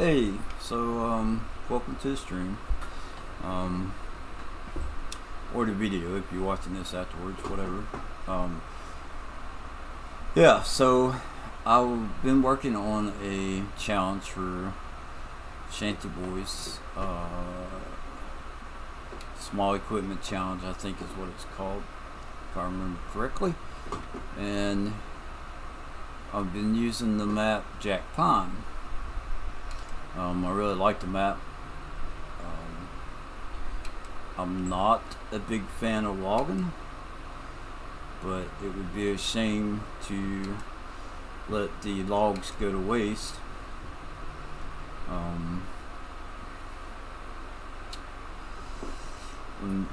Hey, welcome to the stream, um, or the video if you're watching this afterwards, whatever. Um, yeah, so I've been working on a challenge for Shanty Boys, small equipment challenge, I think is what it's called, if I remember correctly. And I've been using the map Jack Pine. I really like the map. I'm not a big fan of logging, but it would be a shame to let the logs go to waste. And,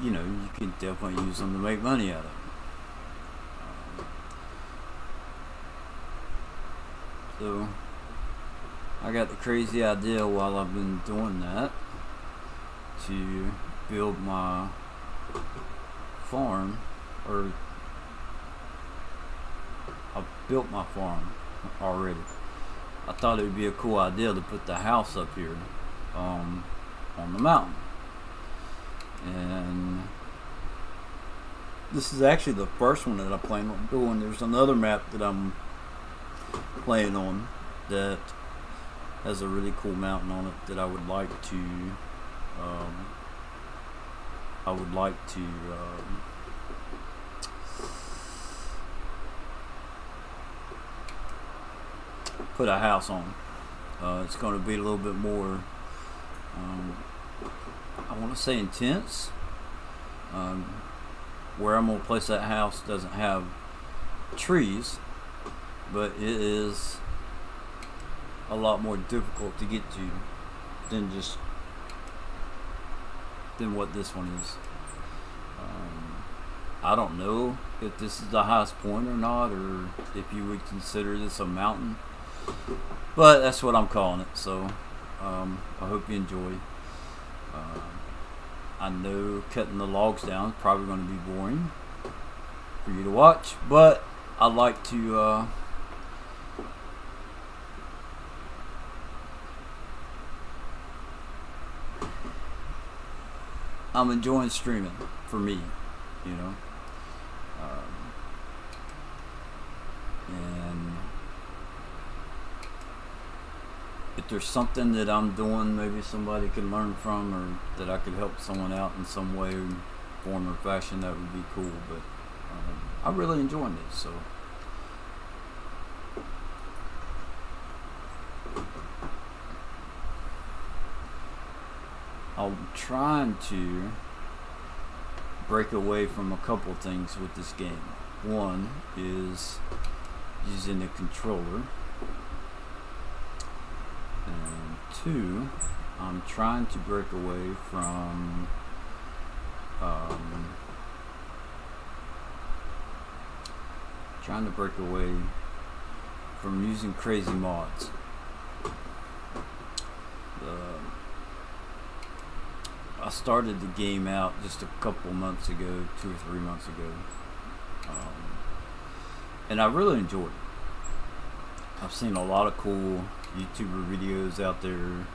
you know, you can definitely use them to make money out of them. So I got the crazy idea while I've been doing that to build my farm, or I built my farm already. I thought it would be a cool idea to put the house up here on the mountain. And this is actually the first one that I plan on doing. There's another map that I'm playing on that has a really cool mountain on it that I would like to put a house on. It's going to be a little bit more, I want to say, intense. Where I'm going to place that house doesn't have trees, but it is a lot more difficult to get to than what this one is. I don't know if this is the highest point or not, or if you would consider this a mountain, but that's what I'm calling it. So I hope you enjoy. I know cutting the logs down is probably going to be boring for you to watch, but I like to I'm enjoying streaming for me, you know. And if there's something that I'm doing maybe somebody could learn from, or that I could help someone out in some way, form or fashion, that would be cool. But I'm really enjoying this, so I'm trying to break away from a couple things with this game. One is using a controller, and two, I'm trying to break away from using crazy mods. I started the game out just a couple months ago, 2 or 3 months ago, and I really enjoyed it. I've seen a lot of cool YouTuber videos out there,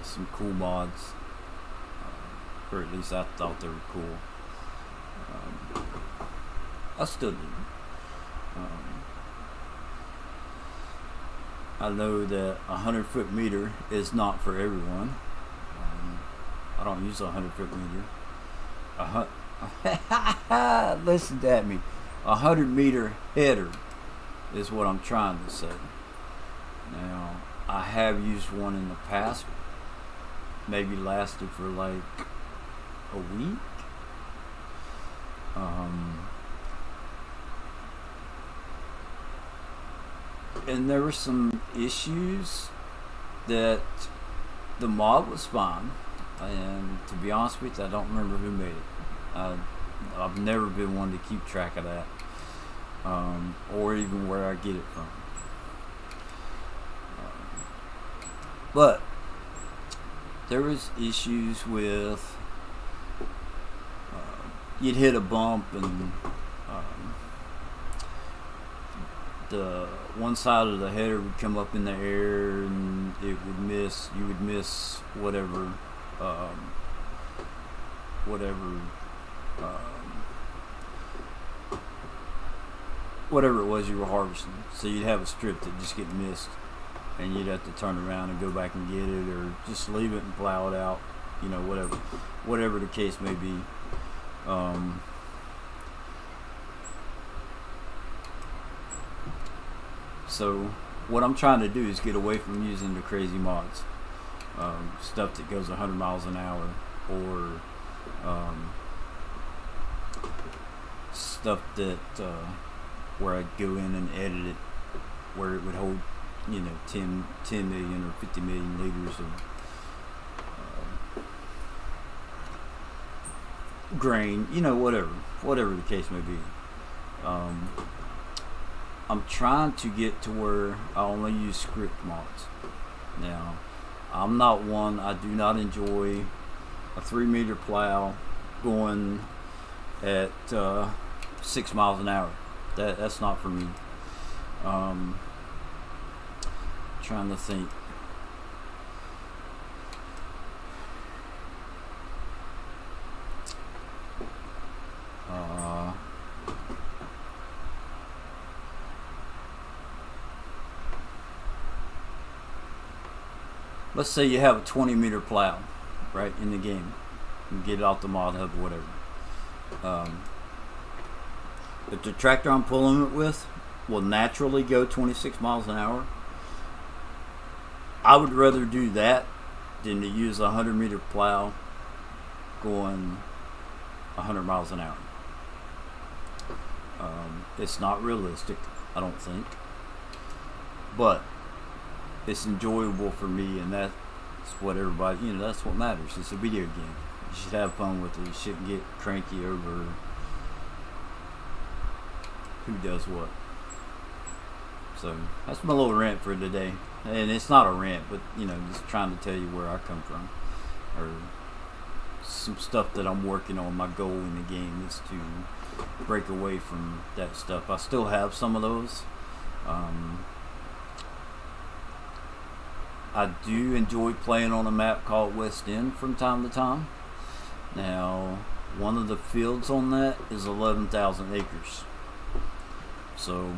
some cool mods, or at least I thought they were cool. I still do. I know that 100-foot meter is not for everyone. I don't use a 100-foot meter. Listen at me. 100-meter header is what I'm trying to say. Now, I have used one in the past. Maybe lasted for like a week. And there were some issues that the mod was fine. And to be honest with you, I don't remember who made it. I've never been one to keep track of that, or even where I get it from. But there was issues with you'd hit a bump and the one side of the header would come up in the air and it would miss. You would miss whatever, whatever it was you were harvesting. So you'd have a strip that just get missed, and you'd have to turn around and go back and get it, or just leave it and plow it out. Whatever the case may be. So what I'm trying to do is get away from using the crazy mods, stuff that goes 100 miles an hour, or stuff that where I'd go in and edit it, where it would hold 10 million or 50 million liters of grain, whatever the case may be. I'm trying to get to where I only use script mods. Now, I'm not one, I do not enjoy a 3-meter plow going at 6 miles an hour. That's not for me. Trying to think. Let's say you have a 20-meter plow, right, in the game. You get it off the mod hub or whatever. If the tractor I'm pulling it with will naturally go 26 miles an hour, I would rather do that than to use a 100-meter plow going 100 miles an hour. It's not realistic, I don't think, but it's enjoyable for me, and that's what everybody, that's what matters. It's a video game. You should have fun with it. You shouldn't get cranky over who does what. So that's my little rant for today, and it's not a rant, but just trying to tell you where I come from, or some stuff that I'm working on. My goal in the game is to break away from that stuff. I still have some of those. I do enjoy playing on a map called West End from time to time. Now, one of the fields on that is 11,000 acres. So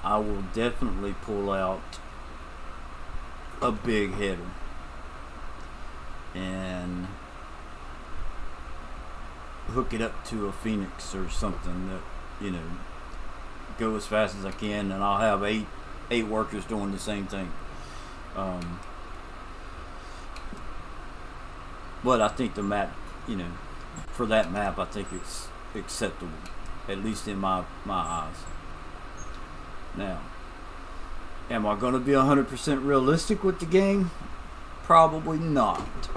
I will definitely pull out a big header and hook it up to a Phoenix or something that go as fast as I can, and I'll have eight workers doing the same thing. But I think the map, for that map, I think it's acceptable, at least in my eyes. Now, am I going to be 100% realistic with the game? Probably not.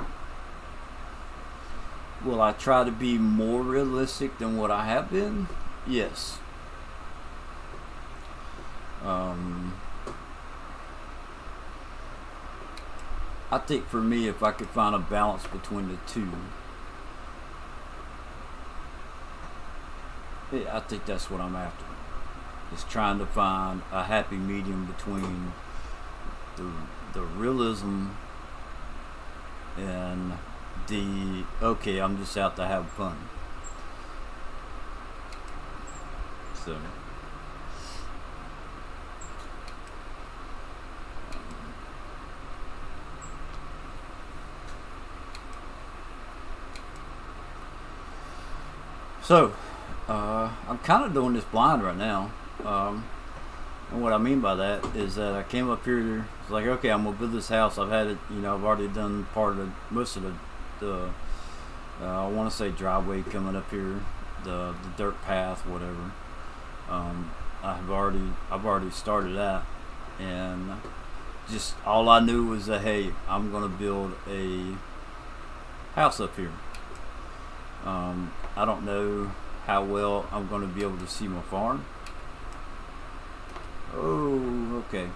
Will I try to be more realistic than what I have been? Yes. I think for me, if I could find a balance between the two, I think that's what I'm after. Is trying to find a happy medium between the realism and okay, I'm just out to have fun. So I'm kind of doing this blind right now, and what I mean by that is that I came up here. It's like, okay, I'm gonna build this house. I've had it, I've already done most of the I want to say driveway coming up here, the dirt path, whatever. I've already started that, and just all I knew was that, hey, I'm gonna build a house up here. I don't know how well I'm going to be able to see my farm. Oh, okay.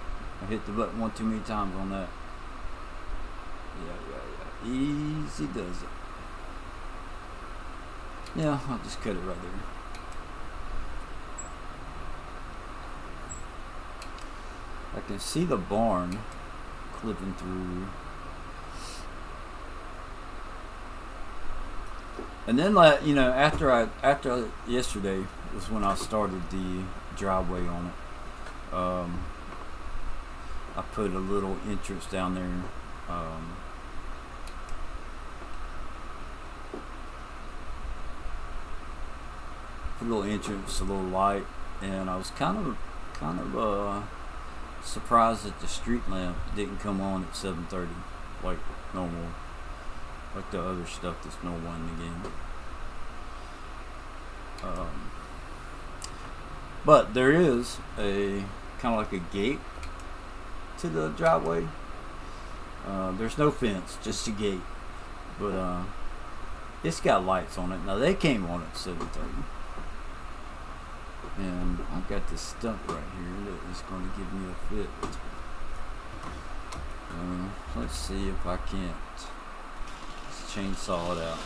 I hit the button one too many times on that. Yeah. Easy does it. Yeah, I'll just cut it right there. I can see the barn clipping through. And then, like, you know, after yesterday was when I started the driveway on it. I put a little entrance down there. Put a little entrance, a little light, and I was kind of surprised that the street lamp didn't come on at 7:30 like normal, like the other stuff that's normal in the game. But there is a kind of like a gate to the driveway. There's no fence, just a gate, but it's got lights on it. Now they came on at 7:30. And I've got this stump right here that is going to give me a fit. Let's see if I can't just chainsaw it out.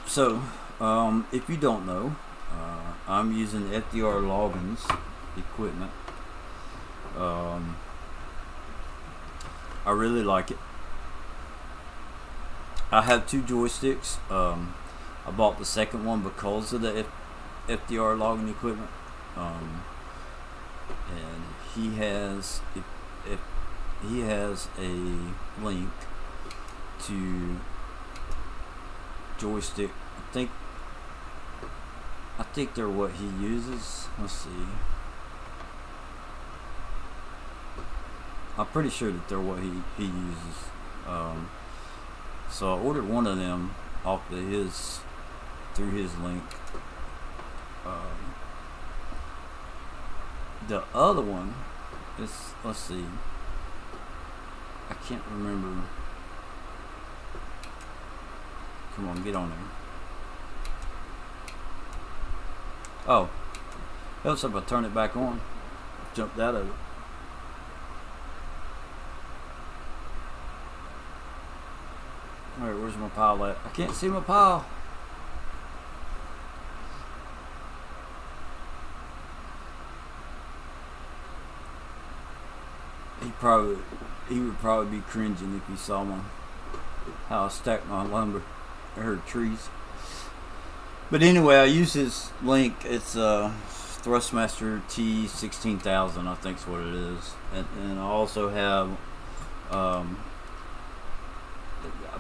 So, if you don't know, I'm using FDR Loggins equipment. I really like it. I have two joysticks. I bought the second one because of the FDR logging equipment. And he has if he has a link to joystick. I think they're what he uses. Let's see. I'm pretty sure that they're what he uses. So I ordered one of them off of through his link. The other one is, let's see, I can't remember. Come on, get on there. Oh, helps if I turn it back on. Jumped out of it. Alright, where's my pile at? I can't see my pile. He would probably be cringing if he saw how I stacked my lumber or trees. But anyway, I use his link. It's Thrustmaster T16000, I think is what it is. And I also have I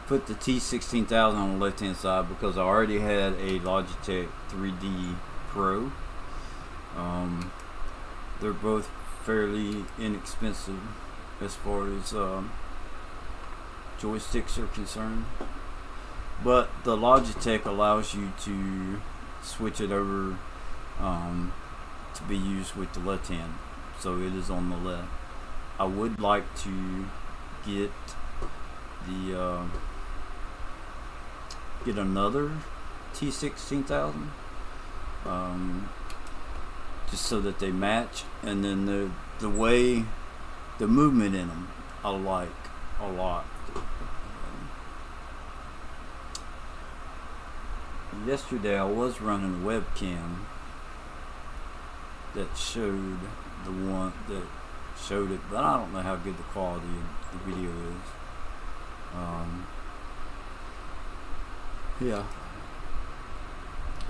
put the T16000 on the left hand side because I already had a Logitech 3D Pro. They're both fairly inexpensive as far as joysticks are concerned, but the Logitech allows you to switch it over to be used with the left hand, so it is on the left. I would like to get another T16000, just so that they match, and then the way the movement in them I like a lot. Yesterday I was running a webcam that showed it, but I don't know how good the quality of the video is. Yeah,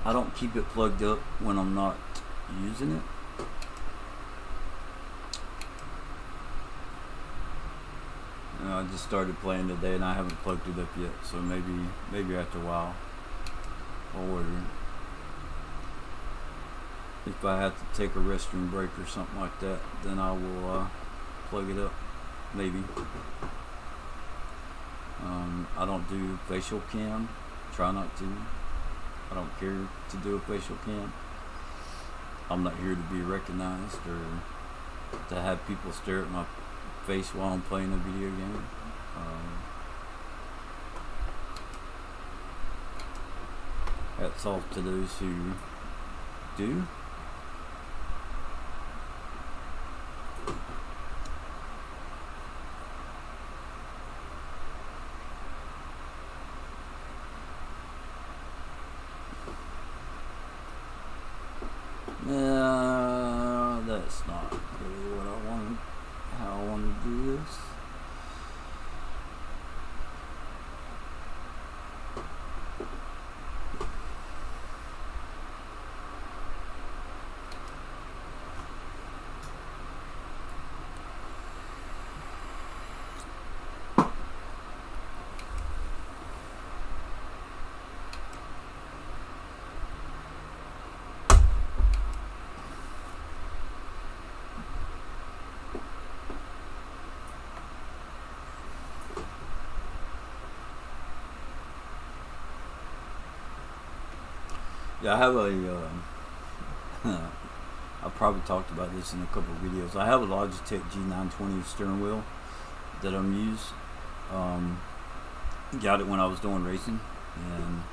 I don't keep it plugged up when I'm not using it. I just started playing today and I haven't plugged it up yet, so maybe after a while I'll order it. If I have to take a restroom break or something like that, then I will plug it up, maybe. I don't do facial cam, try not to. I don't care to do a facial cam. I'm not here to be recognized or to have people stare at my face while I'm playing a video game. Hats off to those who do. That's not really what I wanted, how I want to do this. Yeah, I have a. I probably talked about this in a couple of videos. I have a Logitech G920 steering wheel that I'm using. Got it when I was doing racing, and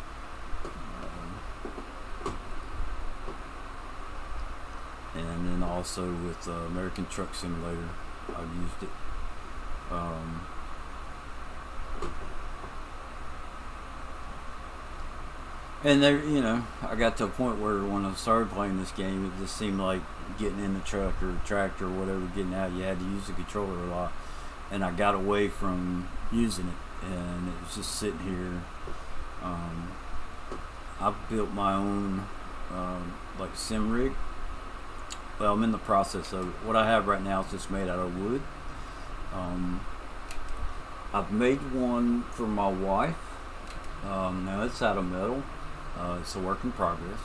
then also with American Truck Simulator, I've used it. And there, I got to a point where when I started playing this game, it just seemed like getting in the truck or tractor or whatever, getting out, you had to use the controller a lot. And I got away from using it, and it was just sitting here. I've built my own like sim rig. Well, I'm in the process of it. What I have right now is just made out of wood. I've made one for my wife. Now it's out of metal. It's a work in progress.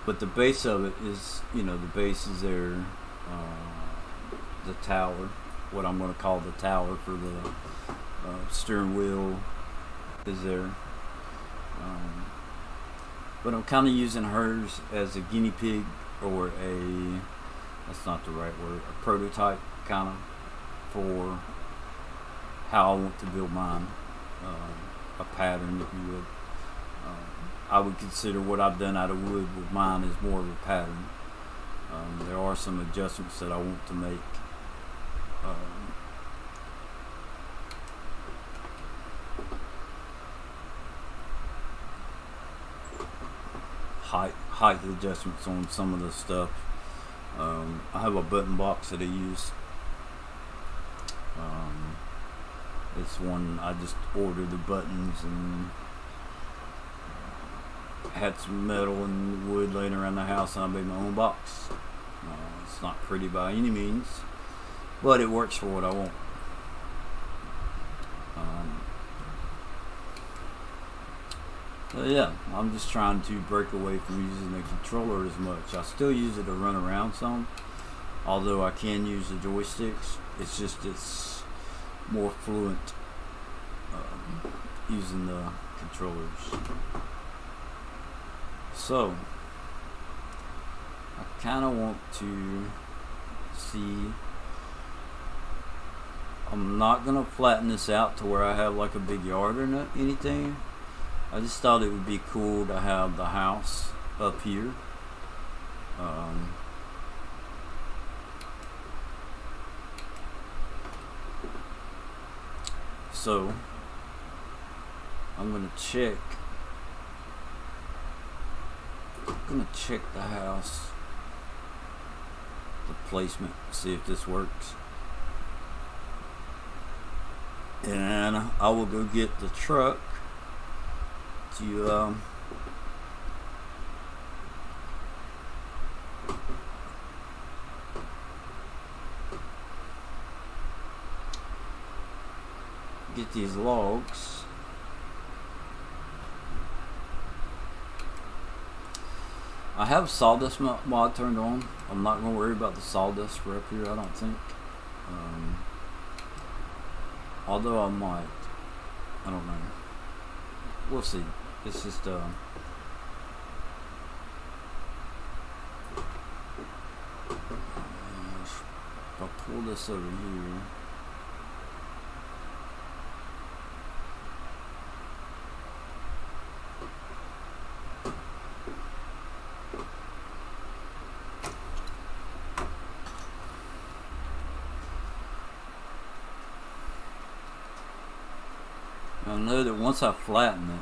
But the base of it is, the base is there. The tower, what I'm going to call the tower for the steering wheel, is there. But I'm kind of using hers as a guinea pig, or that's not the right word, a prototype kind of for how I want to build mine, a pattern, if you would. I would consider what I've done out of wood with mine as more of a pattern. There are some adjustments that I want to make. Height adjustments on some of the stuff. I have a button box that I use. It's one I just ordered the buttons and had some metal and wood laying around the house, and I made my own box. It's not pretty by any means, but it works for what I want. So yeah, I'm just trying to break away from using the controller as much. I still use it to run around some, although I can use the joysticks. It's more fluent using the controllers. So I kind of want to see. I'm not gonna flatten this out to where I have like a big yard or anything. I just thought it would be cool to have the house up here. So I'm gonna check the house, the placement, see if this works, and I will go get the truck to get these logs. I have sawdust mod turned on. I'm not going to worry about the sawdust for up here, I don't think. Although I might. I don't know. We'll see. It's just if I pull this over here. I know that once I flatten it,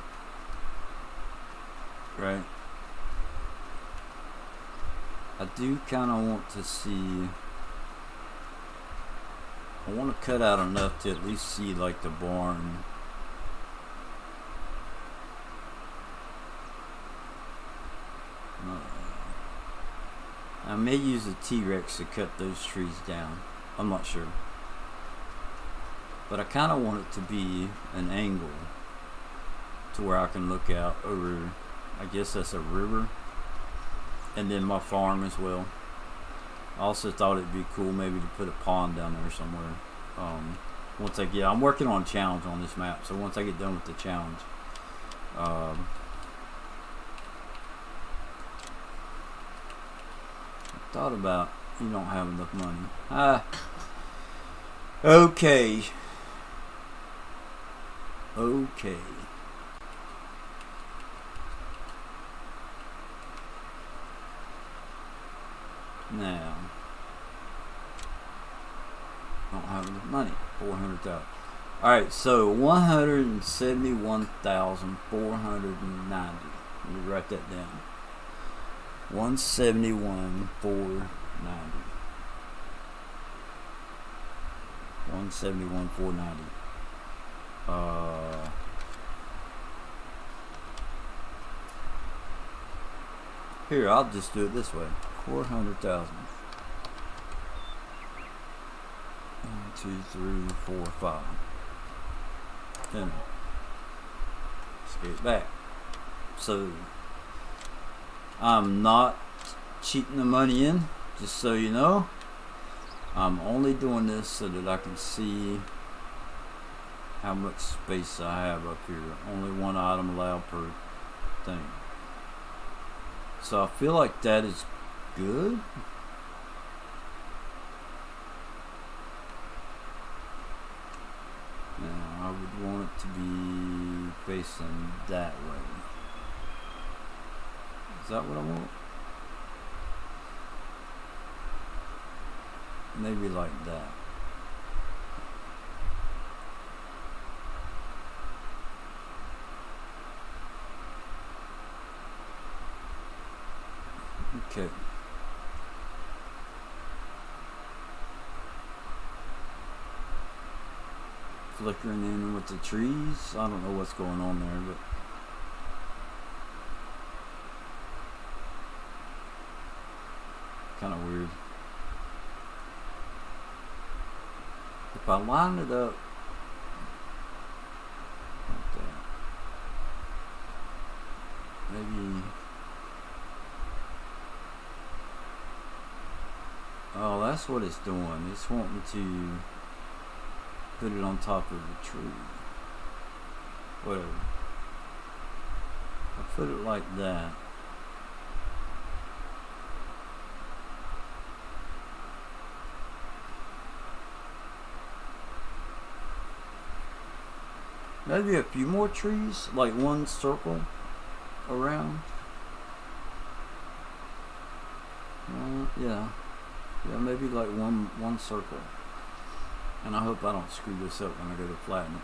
right? I do kind of want to see. I want to cut out enough to at least see like the barn. I may use a T-Rex to cut those trees down. I'm not sure. But I kind of want it to be an angle to where I can look out over, I guess that's a river, and then my farm as well. I also thought it'd be cool maybe to put a pond down there somewhere. Once I get, I'm working on a challenge on this map, so once I get done with the challenge, I thought about, you don't have enough money. Okay. Okay. Now, I don't have enough money. 400,000. All right, so 171,490. Let me write that down. 171,490. 171,490. Here, I'll just do it this way. 400,000. 1, 2, 3, 4, 5. Then let's get it back. So I'm not cheating the money in, just so you know. I'm only doing this so that I can see how much space I have up here. Only one item allowed per thing. So I feel like that is good. Now I would want it to be facing that way. Is that what I want? Maybe like that. Okay. Flickering in with the trees. I don't know what's going on there, but kind of weird. If I line it up like that, maybe. Oh, that's what it's doing. It's wanting to put it on top of the tree. Whatever. I put it like that. Maybe a few more trees, like one circle around. Yeah, maybe like one circle. And I hope I don't screw this up when I go to flatten it.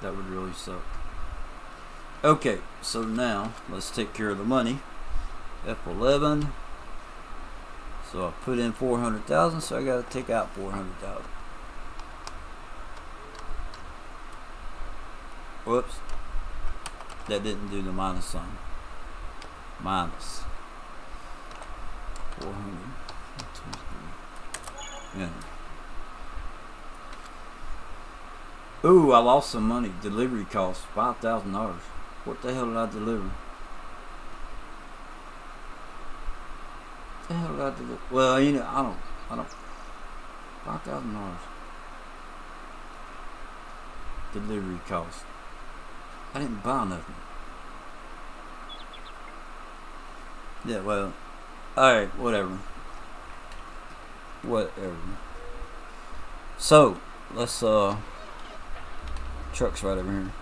That would really suck. Okay, so now let's take care of the money. F11. So I put in 400,000, so I got to take out 400,000. Whoops. That didn't do the minus sign. Minus 400. Yeah. Ooh, I lost some money. Delivery costs $5,000. What the hell did I deliver? What the hell did I deliver? Well, you know, I don't. $5,000. Delivery cost. I didn't buy nothing. Yeah, well, alright, whatever. So, let's, truck's right over here.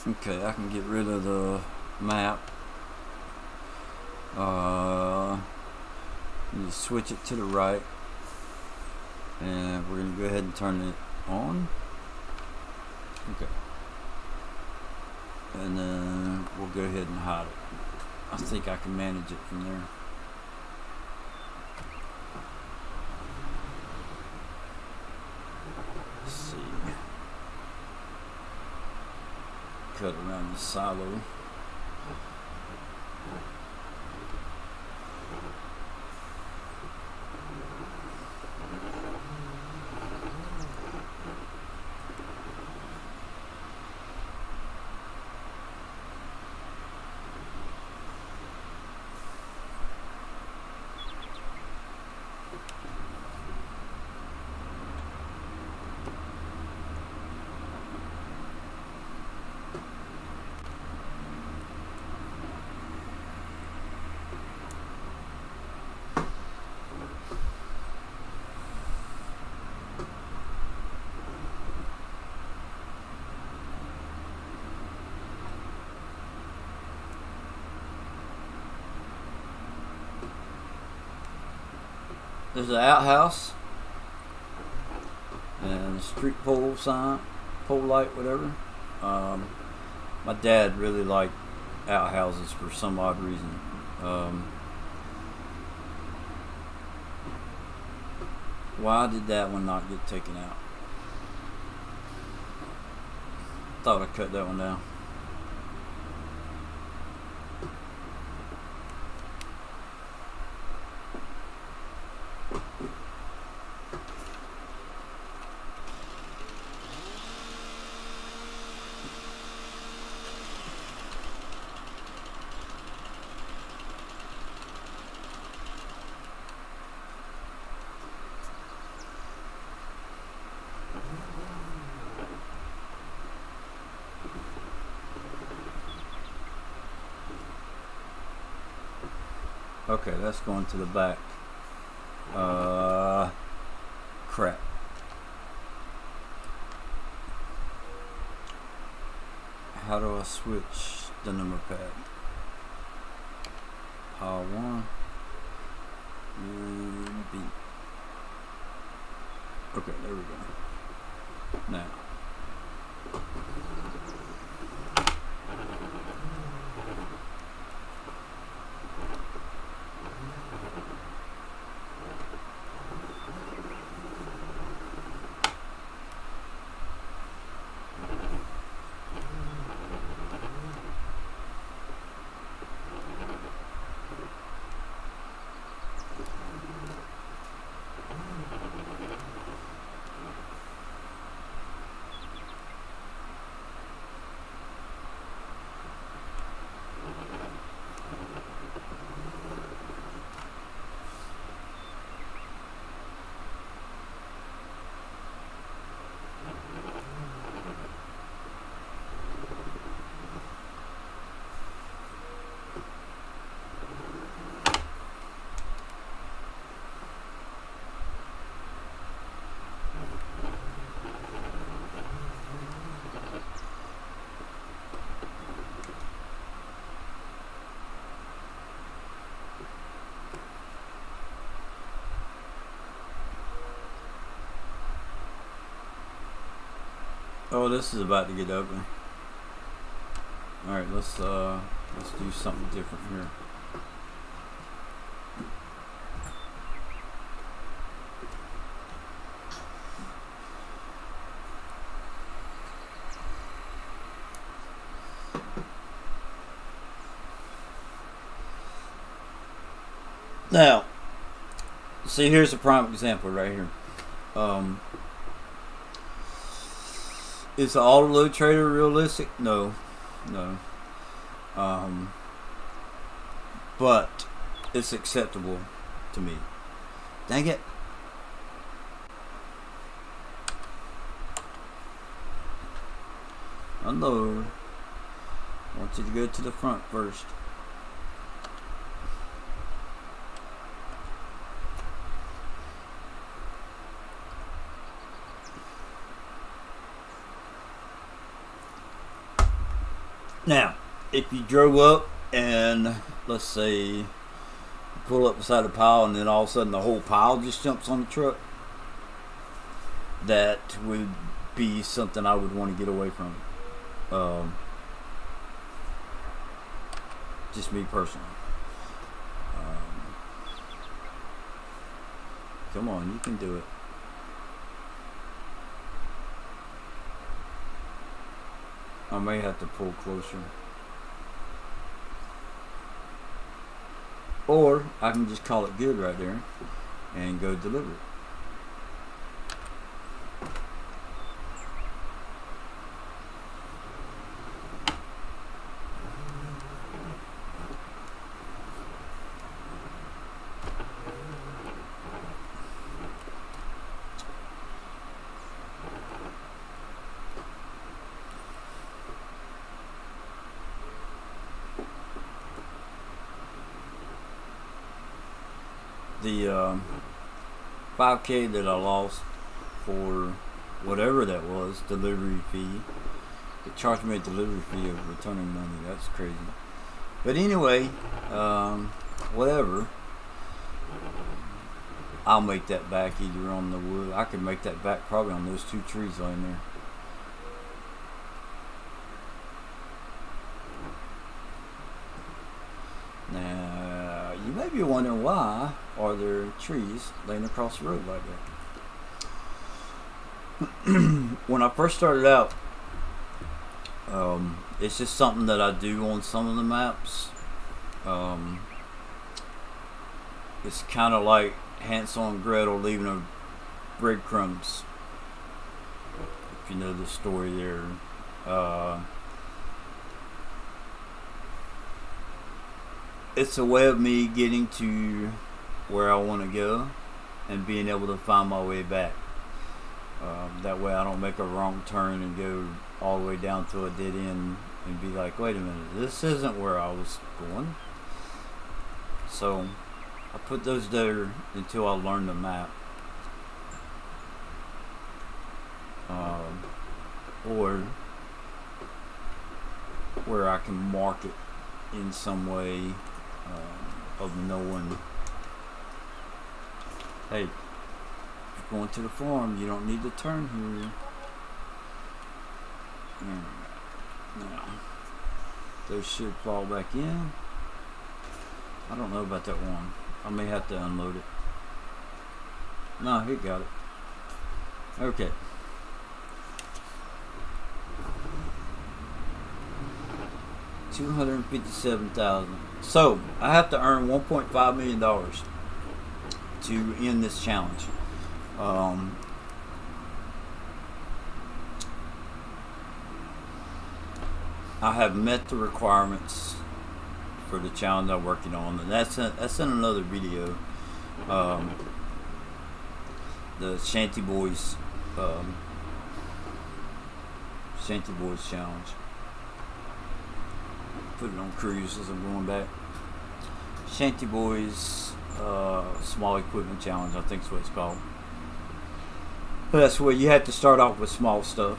Okay, I can get rid of the map. You switch it to the right. And we're going to go ahead and turn it on. Okay. And then we'll go ahead and hide it. I think I can manage it from there. Let's see. Cut around the silo. There's an outhouse and a street pole sign, pole light, whatever. My dad really liked outhouses for some odd reason. Why did that one not get taken out? Thought I cut that one down. Okay, that's going to the back. Crap. How do I switch the number pad? Pile 1 and B. Okay, there we go. Now. Oh, this is about to get ugly. Alright, let's do something different here. Now, see, here's a prime example right here. Is the auto load trader realistic? No. But it's acceptable to me. Dang it. Unload. I want you to go to the front first. Now, if you drove up and let's say you pull up beside a pile and then all of a sudden the whole pile just jumps on the truck, that would be something I would want to get away from. Just me personally. Come on, you can do it. I may have to pull closer. Or I can just call it good right there and go deliver it. The 5K that I lost for whatever that was, delivery fee. It charged me a delivery fee of returning money. That's crazy. But anyway, whatever. I'll make that back either on the wood. I could make that back probably on those 2 trees laying there. Now, you may be wondering why are there trees laying across the road like that. When I first started out, it's just something that I do on some of the maps. It's kind of like Hansel and Gretel leaving a breadcrumbs. If you know the story there. It's a way of me getting to where I want to go and being able to find my way back. That way I don't make a wrong turn and go all the way down to a dead end and be like, wait a minute, this isn't where I was going. So I put those there until I learn the map. Or where I can mark it in some way of knowing, hey, if you're going to the farm, you don't need to turn here. Now, those should fall back in. I don't know about that one. I may have to unload it. No, he got it. Okay. $257,000. So I have to earn $1.5 million to end this challenge. I have met the requirements for the challenge I'm working on, and that's in another video. The Shanty Boys challenge. Put it on cruise as I'm going back. Shanty Boys Small Equipment Challenge, I think is what it's called. But that's where you have to start off with small stuff.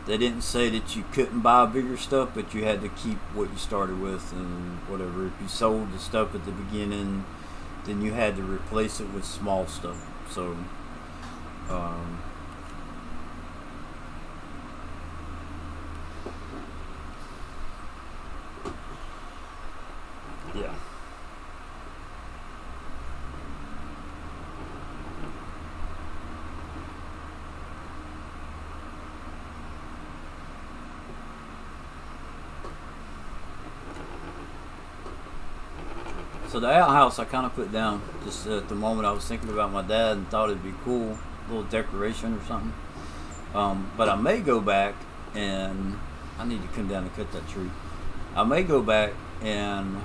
They didn't say that you couldn't buy bigger stuff, but you had to keep what you started with and whatever. If you sold the stuff at the beginning, then you had to replace it with small stuff. So yeah. So the outhouse I kind of put down just at the moment. I was thinking about my dad and thought it'd be cool, a little decoration or something. But I may go back and I need to come down and cut that tree. I may go back and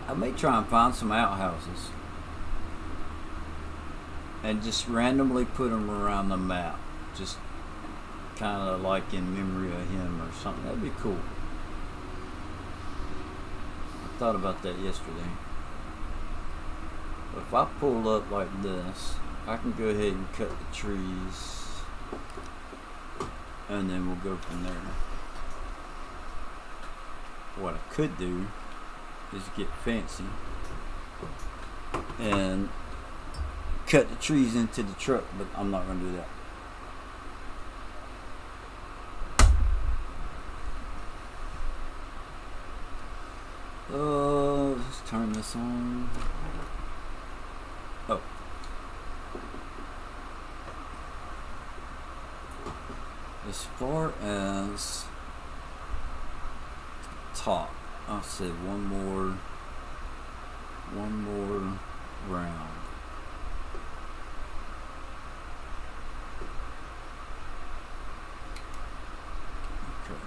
I may try and find some outhouses and just randomly put them around the map, just kind of like in memory of him or something. That'd be cool. I thought about that yesterday. But if I pull up like this, I can go ahead and cut the trees and then we'll go from there. What I could do is get fancy and cut the trees into the truck, but I'm not going to do that. Let's turn this on. Oh. As far as top, I'll say one more round. Okay.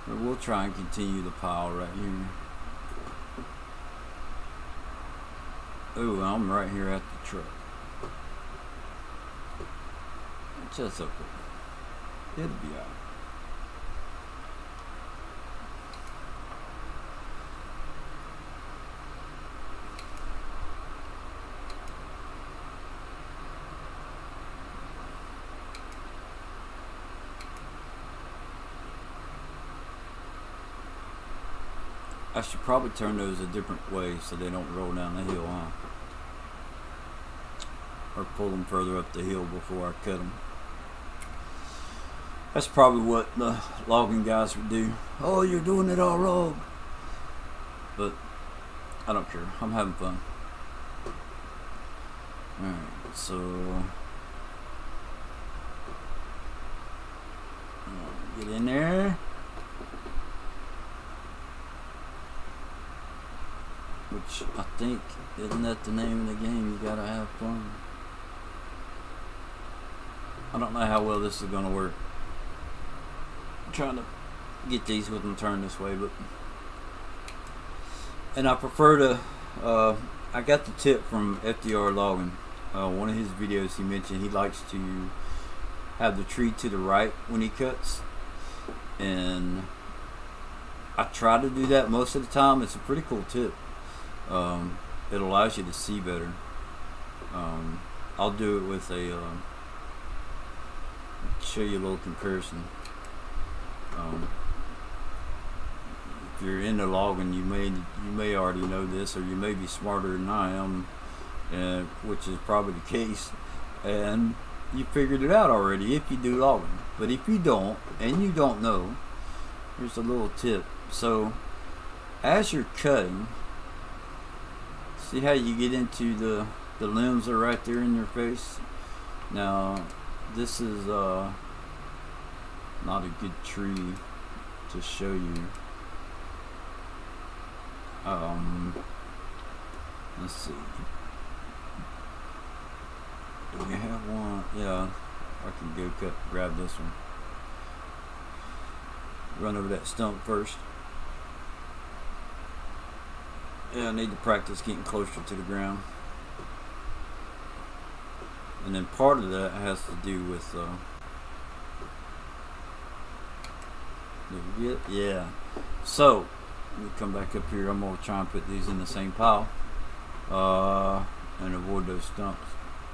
We'll try and continue the pile right here. Ooh, I'm right here at the truck. Just okay. It'll be alright. I should probably turn those a different way so they don't roll down the hill, huh? Or pull them further up the hill before I cut them. That's probably what the logging guys would do. Oh, you're doing it all wrong. But I don't care. I'm having fun. Alright, so get in there. Which I think, isn't that the name of the game? You gotta have fun. I don't know how well this is gonna work. I'm trying to get these with them turned this way, but and I prefer to. I got the tip from FDR Logging. One of his videos, he mentioned he likes to have the tree to the right when he cuts, and I try to do that most of the time. It's a pretty cool tip. It allows you to see better. I'll do it with a show you a little comparison. If you're into logging, you may already know this, or you may be smarter than I am, which is probably the case, and you figured it out already if you do logging. But if you don't, and you don't know, here's a little tip. So as you're cutting, see how you get into the limbs are right there in your face. Now this is not a good tree to show you. Let's see. Do we have one? Yeah, I can go grab this one. Run over that stump first. Yeah, I need to practice getting closer to the ground. And then part of that has to do with yeah. So we come back up here. I'm gonna try and put these in the same pile and avoid those stumps.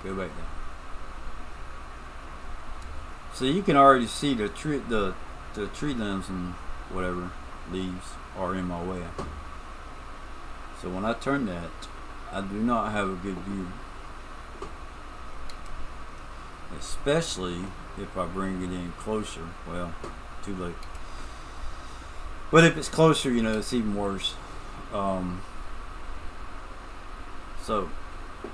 Go back down. So you can already see the tree limbs and whatever leaves are in my way. So when I turn that, I do not have a good view. Especially if I bring it in closer. Well, too late. But if it's closer, you know, it's even worse. So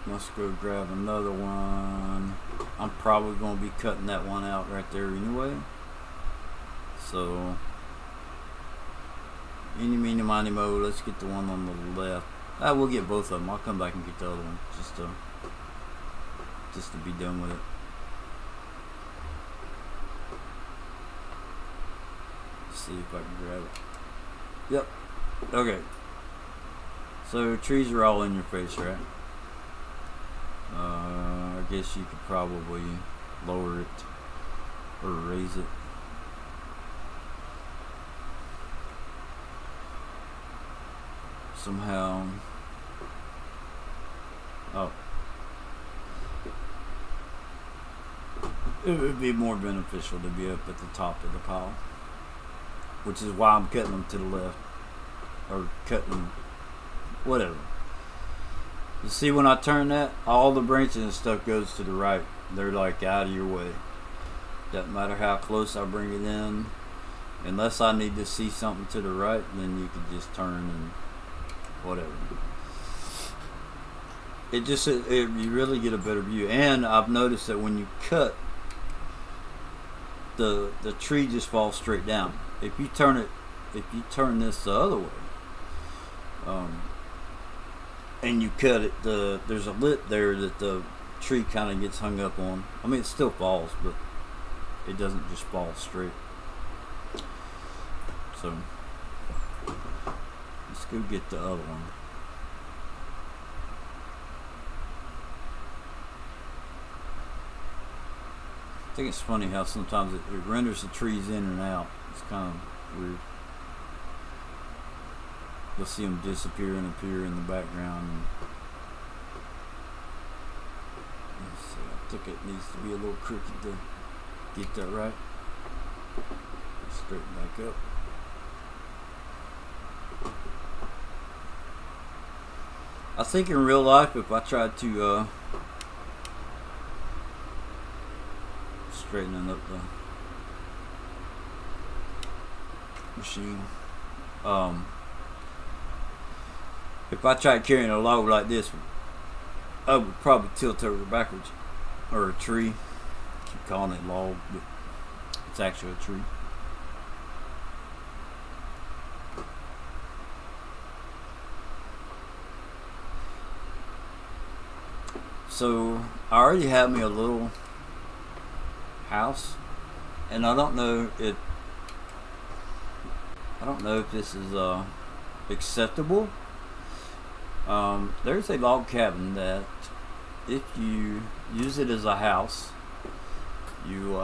let's go grab another one. I'm probably going to be cutting that one out right there anyway. So eeny, meeny, miny, mo. Let's get the one on the left. We'll get both of them. I'll come back and get the other one just to be done with it. Let's see if I can grab it. Yep. Okay. So trees are all in your face, right? I guess you could probably lower it or raise it. Somehow. Oh. It would be more beneficial to be up at the top of the pile, which is why I'm cutting them to the left. or cutting, whatever. You see, when I turn that, all the branches and stuff goes to the right. They're like out of your way. Doesn't matter how close I bring it in. Unless I need to see something to the right, then you can just turn and whatever. You really get a better view. And I've noticed that when you cut, the tree just falls straight down. If you turn this the other way, and you cut it, there's a lip there that the tree kind of gets hung up on. I mean, it still falls, but it doesn't just fall straight. So let's go get the other one. I think it's funny how sometimes it renders the trees in and out. It's kind of weird. You'll see them disappear and appear in the background. Let's see, I think it needs to be a little crooked to get that right. Straighten back up. I think in real life, if I tried to straighten up the machine, if I tried carrying a log like this, I would probably tilt over backwards, or a tree. Keep calling it log, but it's actually a tree. So I already have me a little house, and I don't know if this is acceptable. There's a log cabin that if you use it as a house, you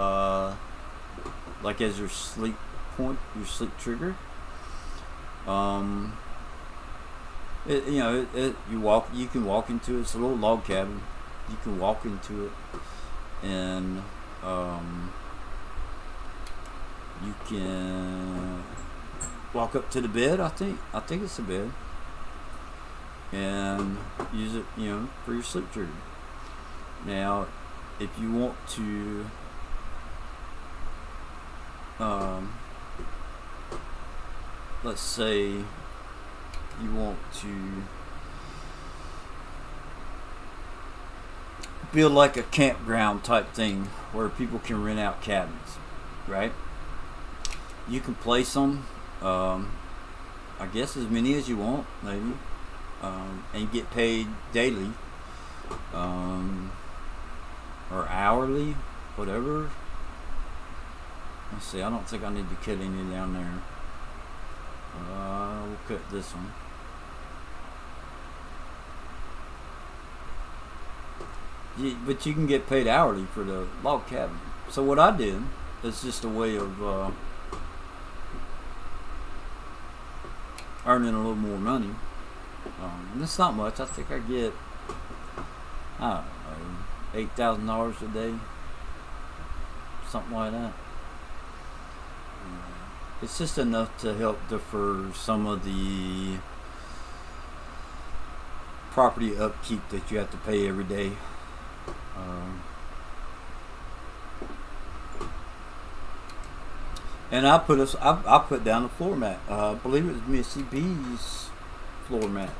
like as your sleep point, your sleep trigger. You can walk into it. It's a little log cabin. You can walk into it, and you can walk up to the bed. I think it's a bed, and use it, for your sleep trigger. Now, if you want to, let's say you want to build like a campground type thing where people can rent out cabins, right? You can place them, I guess as many as you want, maybe, and get paid daily, or hourly, whatever. Let's see, I don't think I need to cut any down there. We'll cut this one. But you can get paid hourly for the log cabin. So what I did is just a way of earning a little more money. And it's not much. I think I get, I don't know, $8,000 a day, something like that. It's just enough to help defer some of the property upkeep that you have to pay every day. And I put down a floor mat. I believe it was Missy B's floor mat.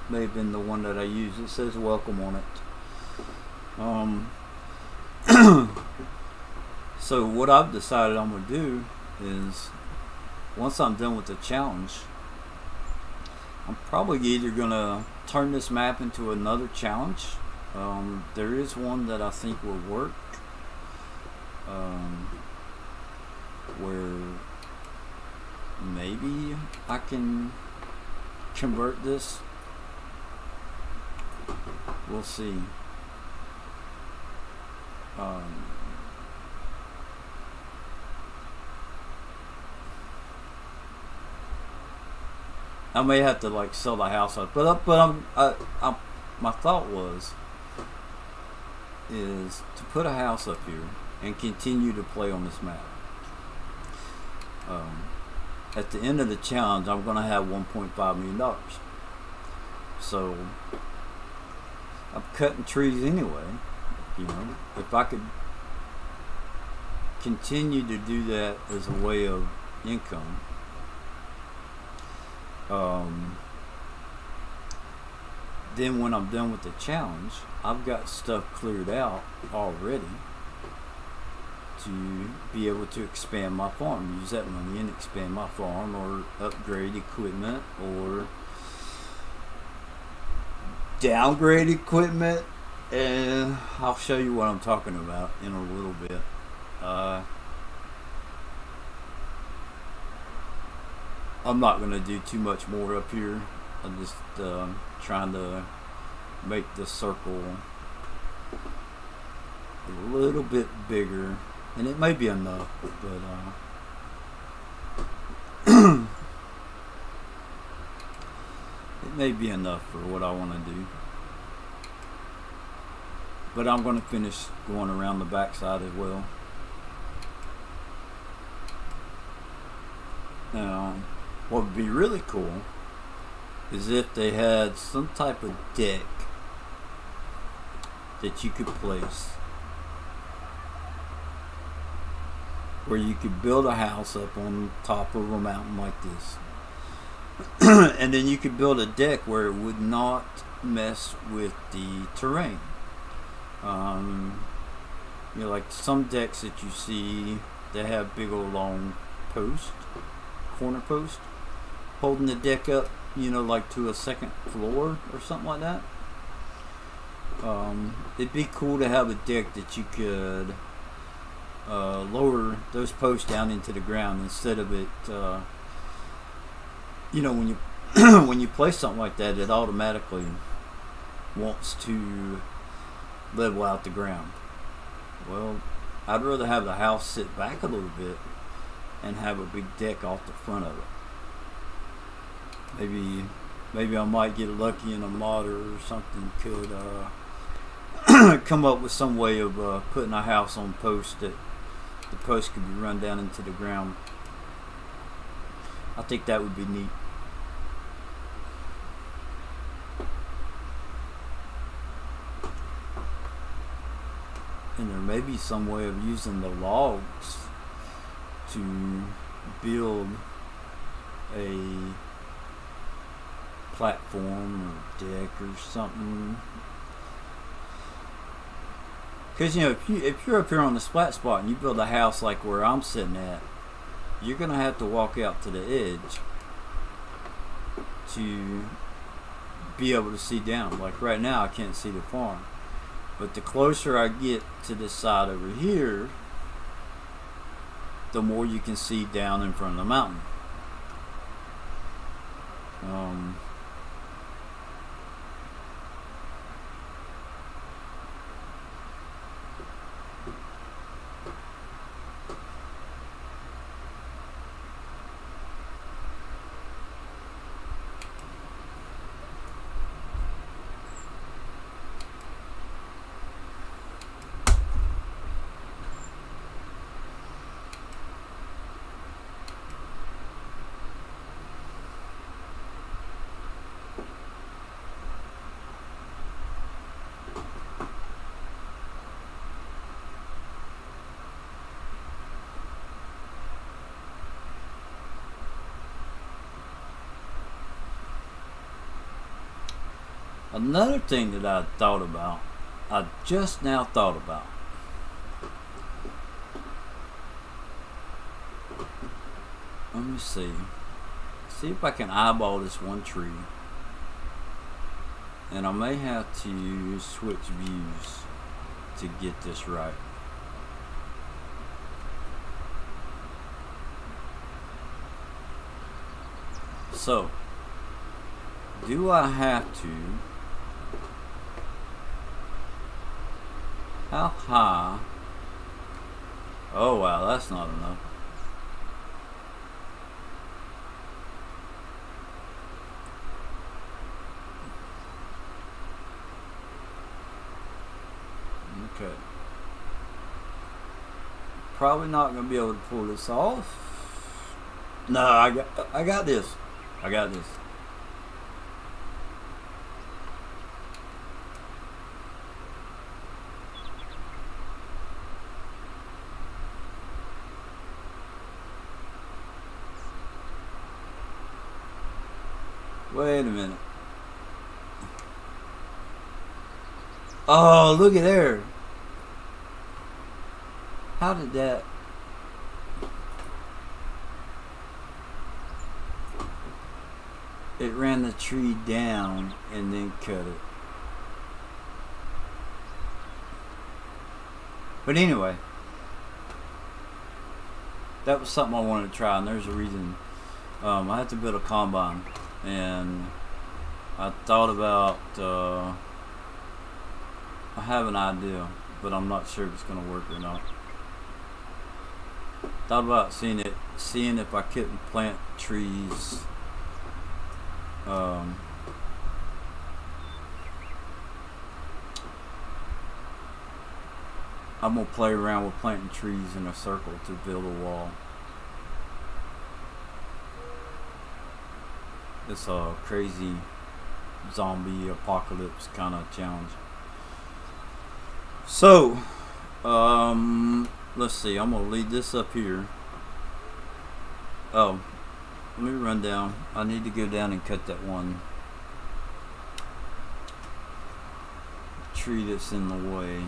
May have been the one that I used. It says welcome on it. So what I've decided I'm going to do is, once I'm done with the challenge, I'm probably either going to turn this map into another challenge. There is one that I think will work, where maybe I can convert this. We'll see. I may have to sell the house out, but my thought is to put a house up here and continue to play on this map. at the end of the challenge, I'm going to have $1.5 million. So I'm cutting trees anyway. You know, if I could continue to do that as a way of income, then when I'm done with the challenge, I've got stuff cleared out already to be able to expand my farm, use that money and expand my farm, or upgrade equipment, or downgrade equipment, and I'll show you what I'm talking about in a little bit. I'm not going to do too much more up here. I'm just trying to make the circle a little bit bigger, and it may be enough, but it may be enough for what I want to do. But I'm going to finish going around the backside as well. Now, what would be really cool is if they had some type of deck that you could place where you could build a house up on top of a mountain like this. And then you could build a deck where it would not mess with the terrain. You know, like some decks that you see, they have big old long posts, corner posts, holding the deck up, you know, like to a second floor or something like that. It'd be cool to have a deck that you could lower those posts down into the ground instead of it, you know, when you when you place something like that, it automatically wants to level out the ground. Well, I'd rather have the house sit back a little bit and have a big deck off the front of it. Maybe I might get lucky and a modder or something could come up with some way of putting a house on posts that the post could be run down into the ground. I think that would be neat. And there may be some way of using the logs to build a platform or deck or something. Because, you know, if you're up here on the flat spot and you build a house like where I'm sitting at, you're going to have to walk out to the edge to be able to see down. Like right now, I can't see the farm. But the closer I get to this side over here, the more you can see down in front of the mountain. Another thing that I just now thought about. Let me see if I can eyeball this one tree. And I may have to switch views to get this right. So, do I have to? How high? Oh wow, that's not enough. Okay. Probably not going to be able to pull this off. No, I got this. I got this. Wait a minute. Oh, look at there. How did that... It ran the tree down and then cut it. But anyway, that was something I wanted to try, and there's a reason. I had to build a combine, and I thought about... I have an idea, but I'm not sure if it's going to work or not. Thought about seeing if I couldn't plant trees. I'm gonna play around with planting trees in a circle to build a wall. It's a crazy zombie apocalypse kind of challenge. So, let's see. I'm gonna leave this up here. Oh, let me run down. I need to go down and cut that one tree that's in the way.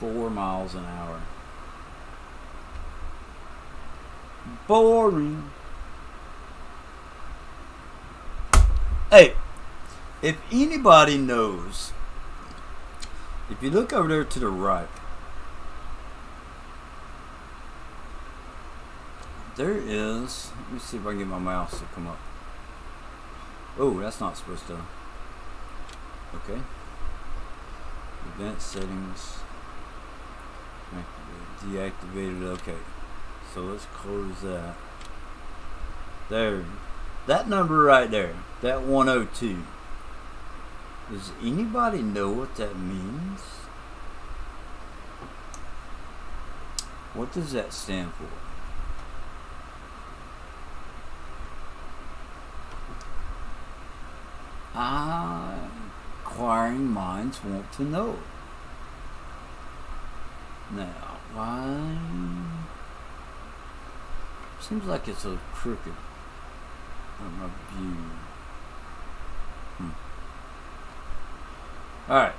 $4 miles an hour. Boring. Hey, if anybody knows, if you look over there to the right, there is, let me see if I can get my mouse to come up. Oh, that's not supposed to. Okay. Event settings. Deactivated. Okay. So let's close that. There. That number right there. That 102. Does anybody know what that means? What does that stand for? Inquiring minds want to know. Now, why? Seems like it's a crooked view. Alright.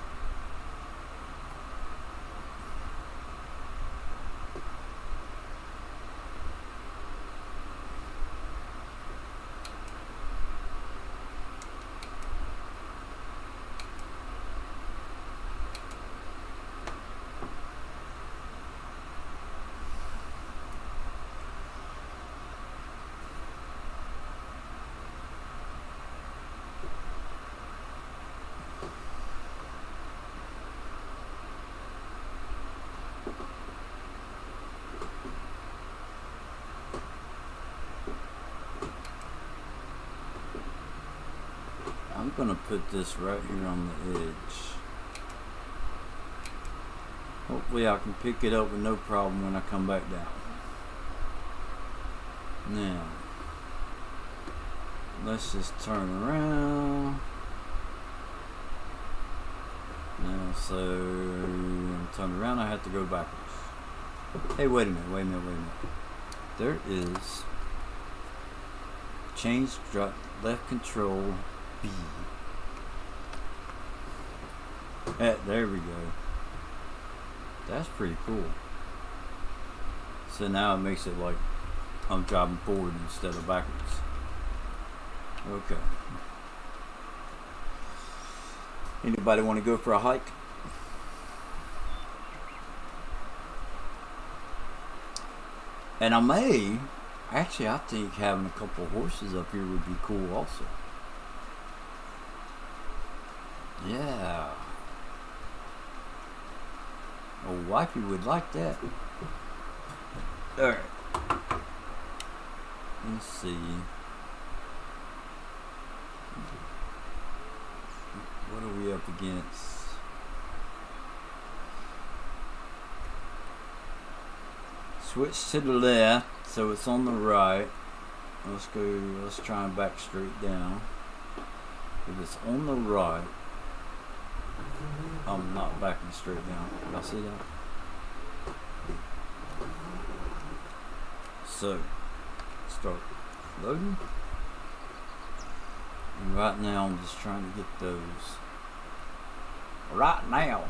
I'm gonna put this right here on the edge. Hopefully I can pick it up with no problem when I come back down. Now, let's just turn around. Now, so turn around, I have to go backwards. Hey, wait a minute. There is change drop left control B. There we go. That's pretty cool. So now it makes it like I'm driving forward instead of backwards. Okay. Anybody want to go for a hike? And I think having a couple of horses up here would be cool also. Yeah. Oh, wifey would like that. Alright. Let's see. what are we up against? Switch to the left, so it's on the right. Let's try and back straight down. If it's on the right, I'm not backing straight down. Y'all see that? So, start loading. And right now I'm just trying to get those. Right now.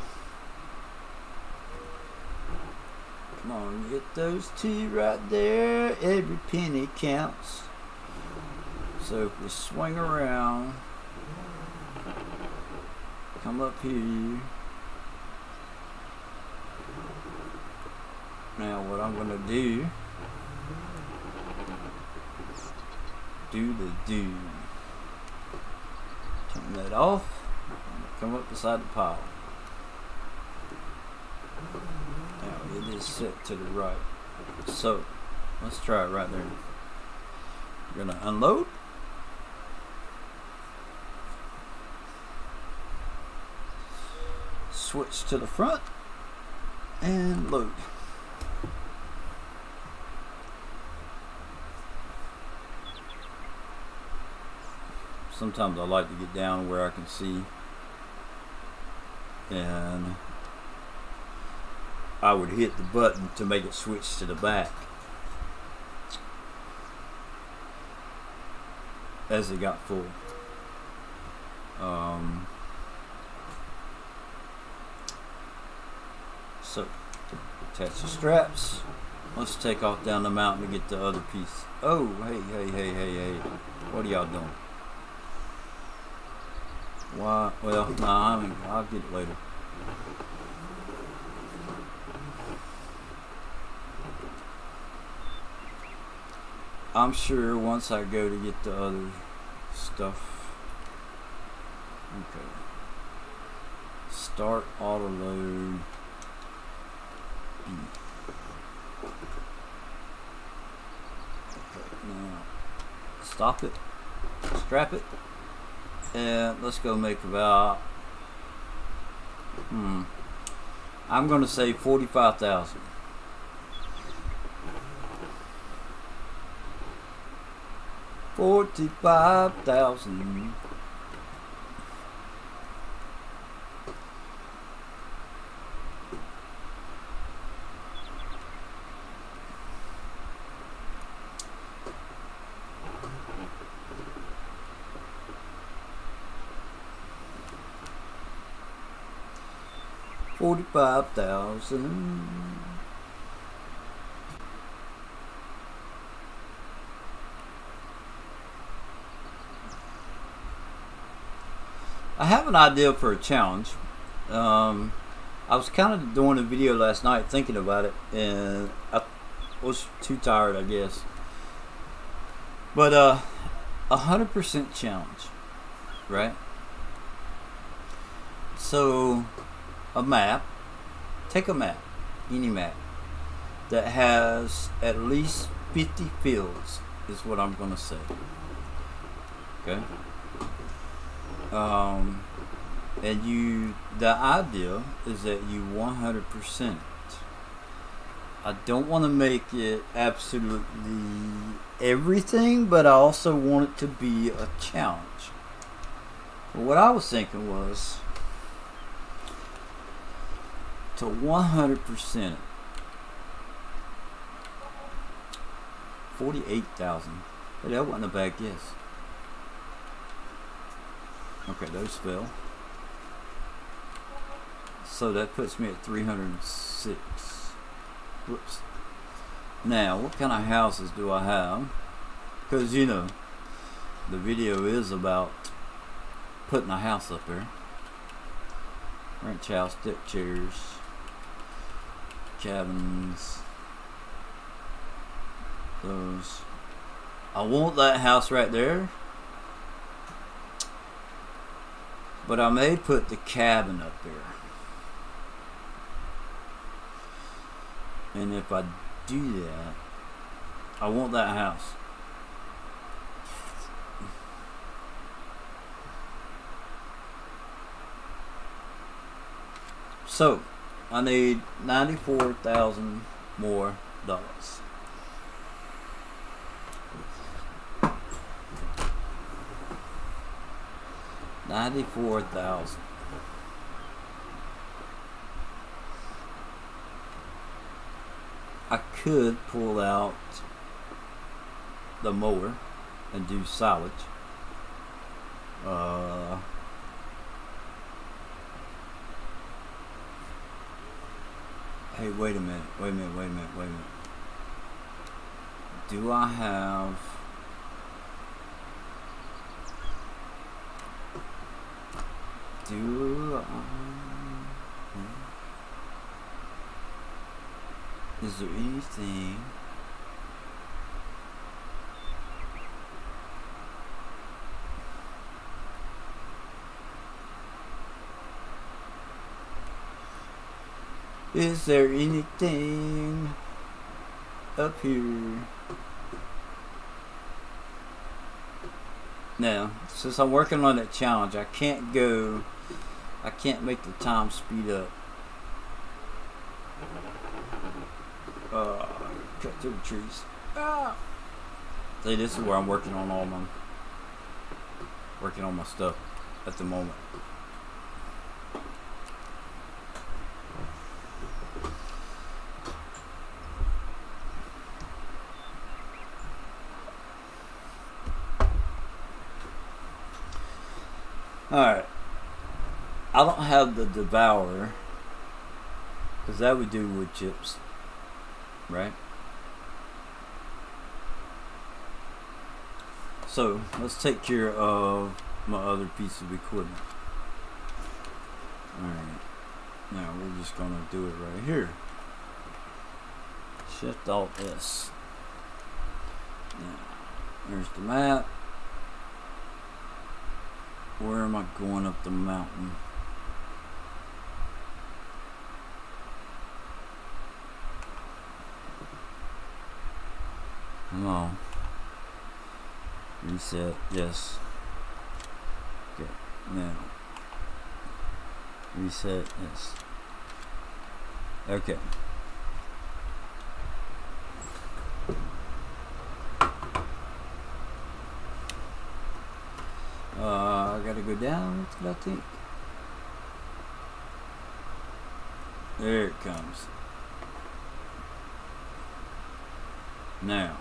Come on, get those two right there. Every penny counts. So if we swing around, come up here. Now what I'm gonna do the do. Turn that off. Come up beside the pile. Now it is set to the right. So let's try it right there. We're gonna unload. Switch to the front and load. Sometimes I like to get down where I can see, and I would hit the button to make it switch to the back as it got full. So attach the straps. Let's take off down the mountain to get the other piece. Oh, hey. What are y'all doing? Why? Well, nah, I'll get it later. I'm sure once I go to get the other stuff. Okay. Start auto load. Okay, now stop it. Strap it. And let's go make about I'm gonna say 45,000. $45,000. $45,000. I have an idea for a challenge. I was kind of doing a video last night thinking about it, and I was too tired, I guess. But 100% challenge, right? So a map, take a map, any map that has at least 50 fields is what I'm gonna say. Okay. And the idea is that you 100%. I don't want to make it absolutely everything, but I also want it to be a challenge. But what I was thinking was to 100%, 48,000. Hey, that wasn't a bad guess. Okay, those fell. So that puts me at 306. Whoops. Now, what kind of houses do I have? Because, you know, the video is about putting a house up there. Ranch house, deck chairs, cabins. Those. I want that house right there. But I may put the cabin up there. And if I do that, I want that house. So I need $94,000 more dollars. $94,000. I could pull out the mower and do silage. Hey, wait a minute. Do I have... Is there anything... Is there anything up here? Now, since I'm working on that challenge, I can't make the time speed up. Cut through the trees. See, this is where I'm working on my stuff at the moment. Alright, I don't have the Devourer, because that would do wood chips, right? So, let's take care of my other piece of equipment. Alright, now we're just going to do it right here. Shift Alt S. Now, there's the map. Where am I going up the mountain? Come on. Reset, yes. Okay, now. Reset, yes. Okay. I gotta go down. What's what I think? There it comes. Now,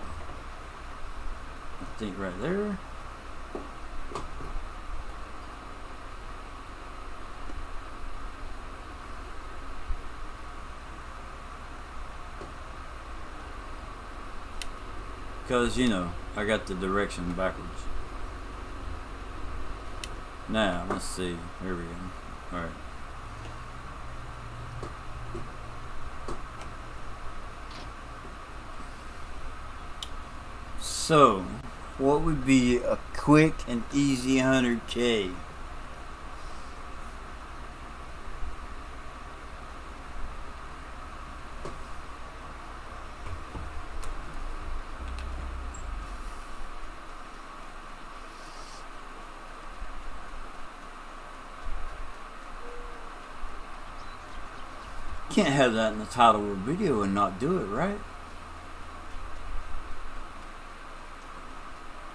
I think right there. Because, you know, I got the direction backwards. Now, let's see. Here we go. Alright. So, what would be a quick and easy 100K? Can't have that in the title of the video and not do it, right?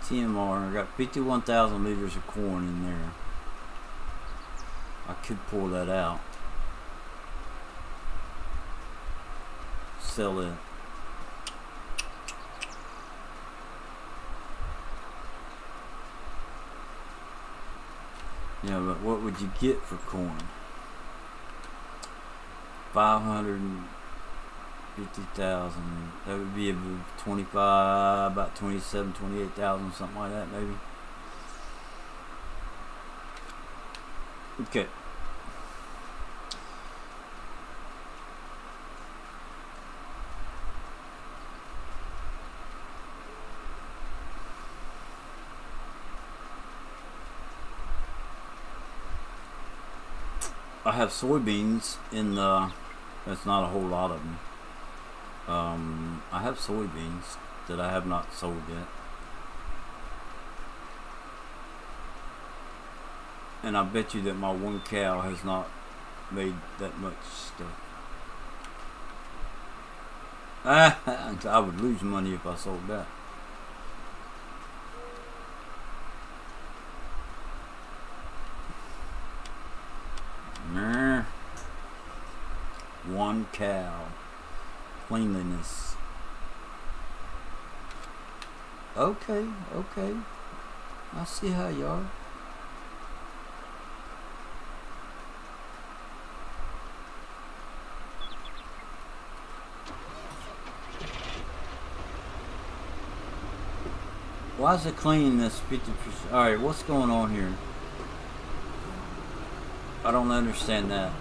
TMR, I got 51,000 liters of corn in there. I could pull that out. Sell it. Yeah, but what would you get for corn? 550,000. That would be about 27, 28,000, something like that, maybe. Okay. I have soybeans in the... That's not a whole lot of them. I have soybeans that I have not sold yet. And I bet you that my one cow has not made that much stuff. I would lose money if I sold that. One cow. Cleanliness. Okay. I see how you are. Why is it cleanliness 50%? Alright, what's going on here? I don't understand that.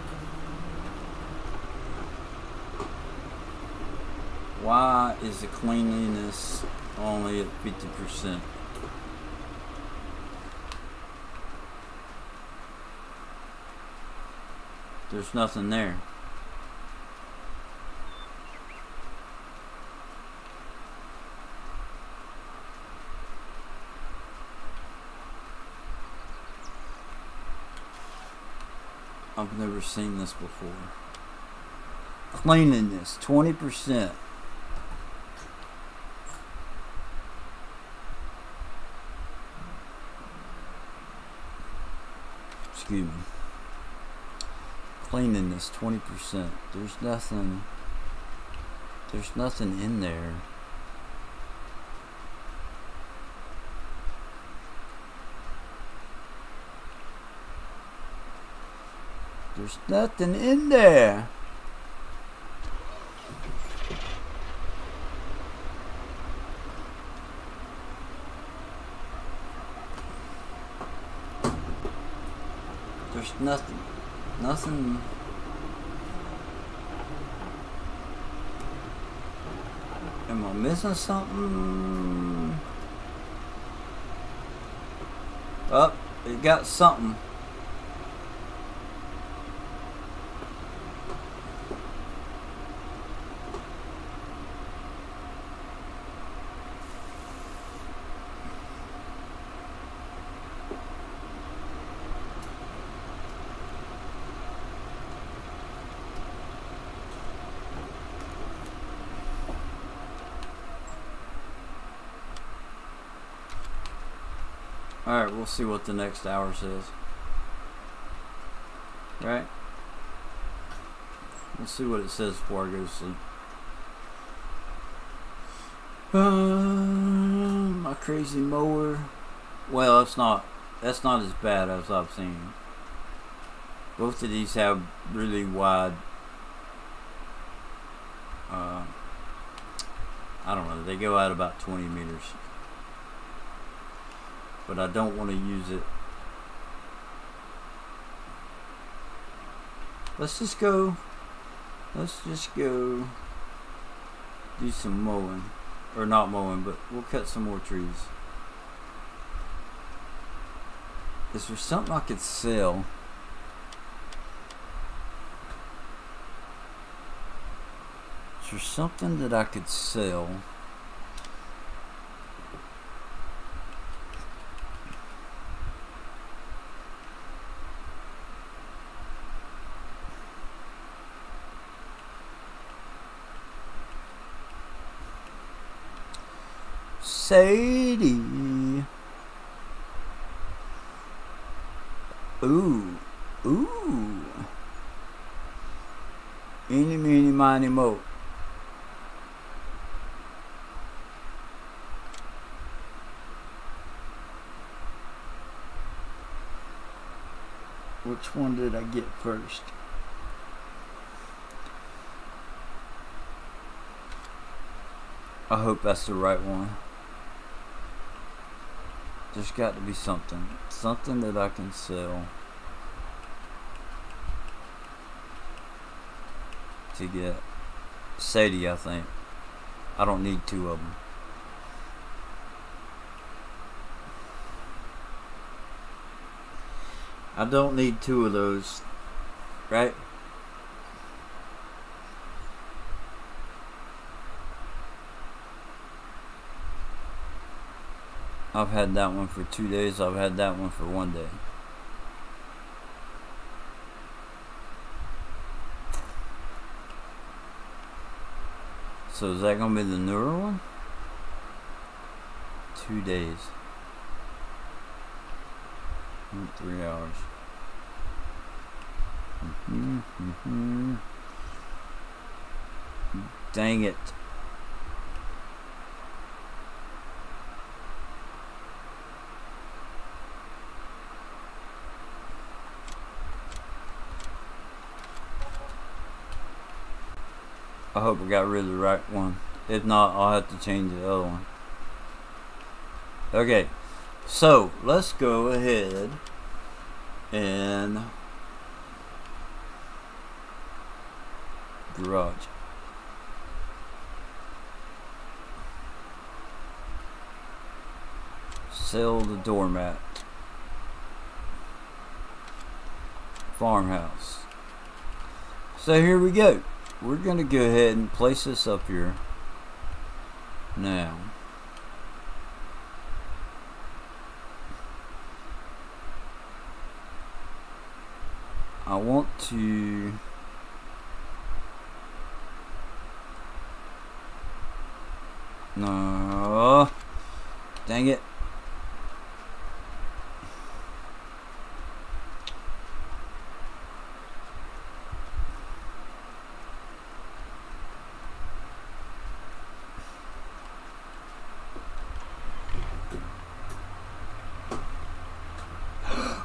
Why is the cleanliness only at 50%? There's nothing there. I've never seen this before. Cleanliness, 20%. Excuse me. Cleanliness, 20%. There's nothing in there. There's nothing in there. There's nothing. Am I missing something? Oh, it got something. Alright, we'll see what the next hour says. Right? We'll see what it says before I go to sleep. My crazy mower. Well, that's not as bad as I've seen. Both of these have really wide, I don't know, they go out about 20 meters. But I don't want to use it. Let's just go do some mowing. Or not mowing, but we'll cut some more trees. Is there something I could sell? Is there something that I could sell? Sadie. Ooh. Eeny, meeny, miny, mo. Which one did I get first? I hope that's the right one. There's got to be something that I can sell to get Sadie, I think. I don't need two of them. I don't need two of those, right? I've had that one for 2 days. I've had that one for 1 day. So is that gonna be the newer one? 2 days. 3 hours. Dang it. I hope I got rid of the right one. If not, I'll have to change the other one. Okay, so let's go ahead and garage. Sell the doormat. Farmhouse. So here we go. We're going to go ahead and place this up here now. I want to no, dang it.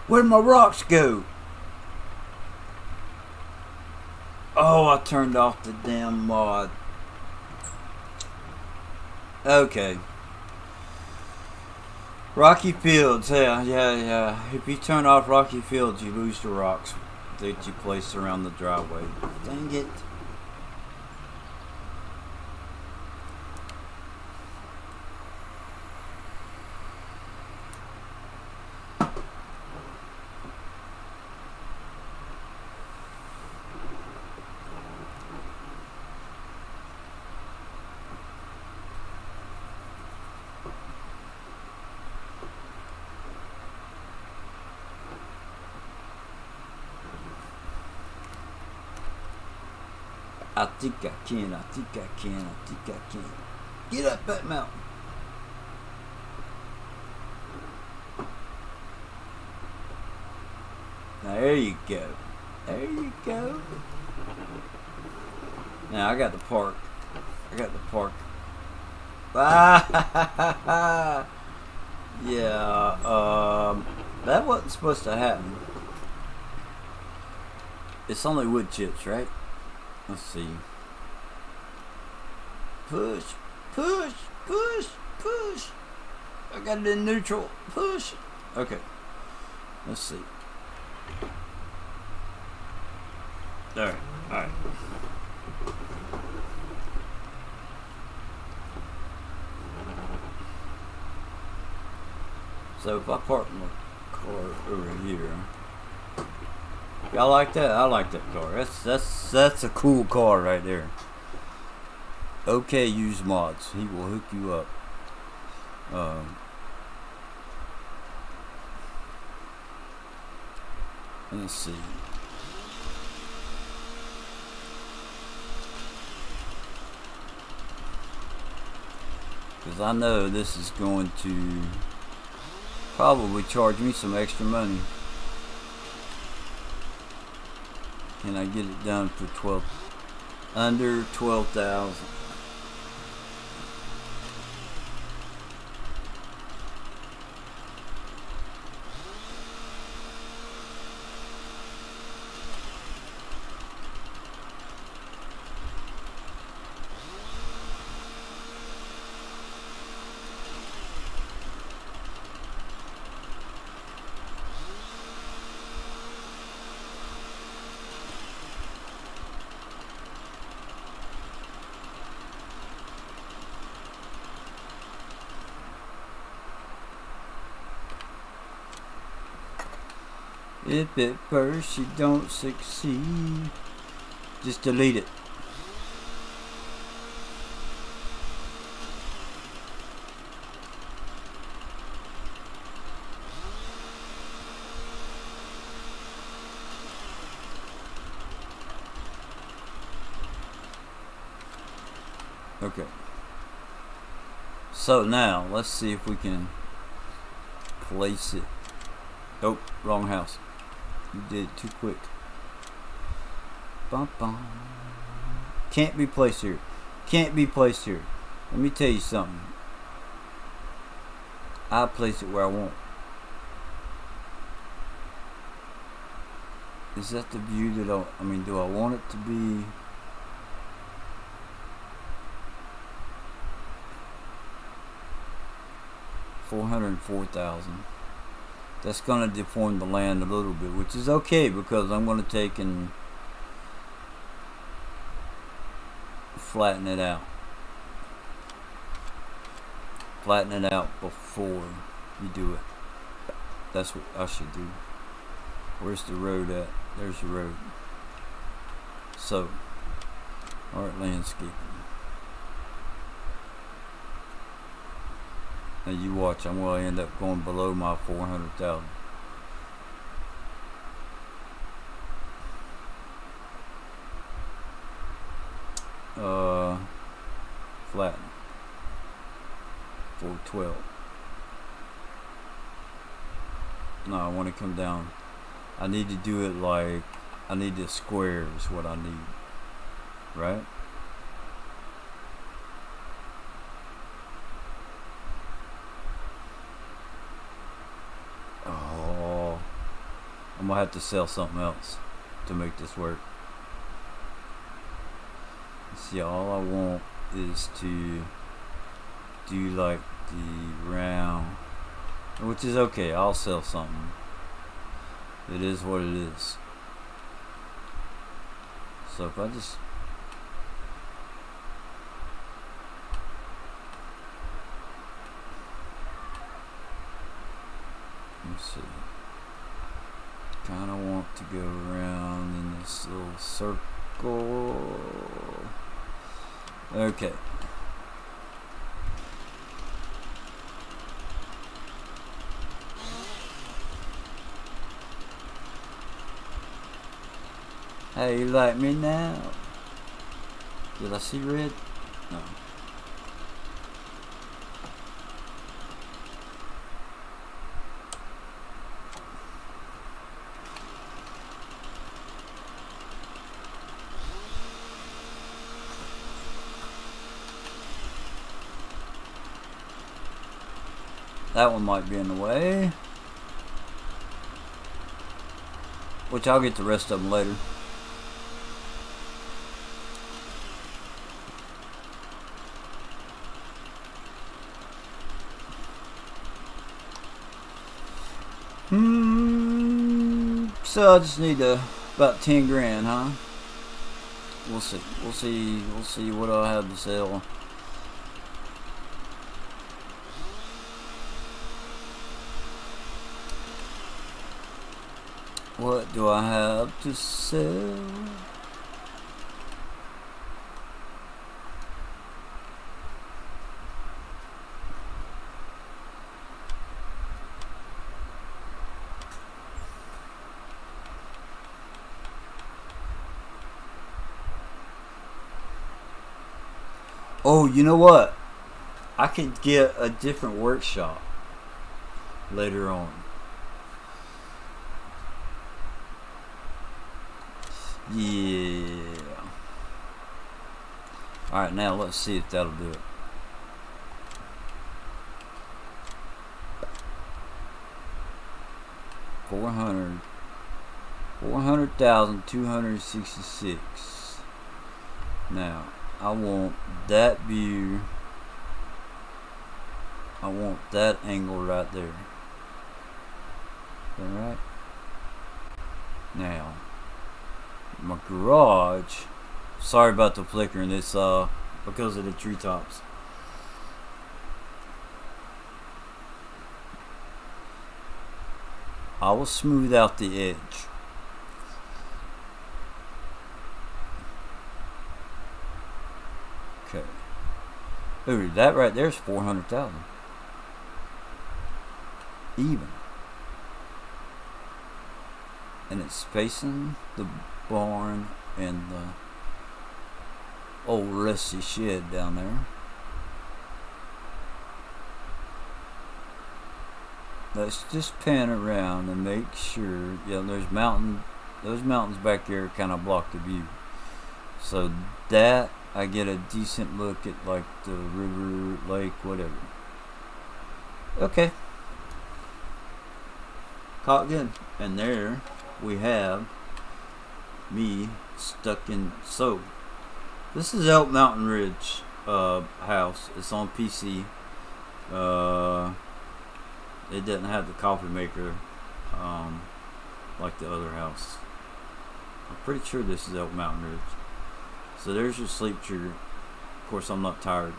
Where'd my rocks go? Oh, I turned off the damn mod. Okay. Rocky Fields, yeah. If you turn off Rocky Fields, you lose the rocks that you place around the driveway. Dang it. I think I can. Get up that mountain. There you go. Now I got the park. Yeah, that wasn't supposed to happen. It's only wood chips, right? Let's see. Push. I got it in neutral. Push. Okay. Let's see. Alright. So if I park my car over here. Y'all like that? I like that car. That's a cool car right there. Okay, use mods. He will hook you up. Let's see. Because I know this is going to probably charge me some extra money. Can I get it done for under 12,000? If at first you don't succeed, just delete it. Okay. So now let's see if we can place it. Oh, wrong house. You did it too quick. Bum, bum. Can't be placed here. Can't be placed here. Let me tell you something. I place it where I want. Is that the view that I mean, do I want it to be? $404,000. That's going to deform the land a little bit, which is okay because I'm going to take and flatten it out. Flatten it out before you do it. That's what I should do. Where's the road at? There's the road. So, art landscaping. Now you watch, I'm going to end up going below my 400,000. Flatten. 412. No, I want to come down. I need to do it like, I need the square is what I need. Right? Oh, I'm gonna have to sell something else to make this work. See, all I want is to do like the round, which is okay. I'll sell something. It is what it is. So if I just let's see, kind of want to go around in this little circle. Okay. Hey, you like me now? Did I see red? No. That one might be in the way. Which I'll get the rest of them later. So I just need about 10 grand, huh? We'll see. We'll see what I have to sell. What do I have to sell? Oh, you know what? I could get a different workshop later on. Yeah. Alright, now let's see if that'll do it. $400,266. Now, I want that view. I want that angle right there. Alright. Now, my garage. Sorry about the flickering. It's because of the treetops. I will smooth out the edge. Okay. Ooh, that right there is 400,000. Even. And it's facing the barn and the old rusty shed down there. Let's just pan around and make sure. Yeah, there's mountain. Those mountains back there kind of block the view. So that I get a decent look at, like the river, lake, whatever. Okay. Caught good. And there we have me stuck in. So this is Elk Mountain Ridge house. It's on PC. It doesn't have the coffee maker like the other house. I'm pretty sure this is Elk Mountain Ridge. So there's your sleep trigger. Of course, I'm not tired.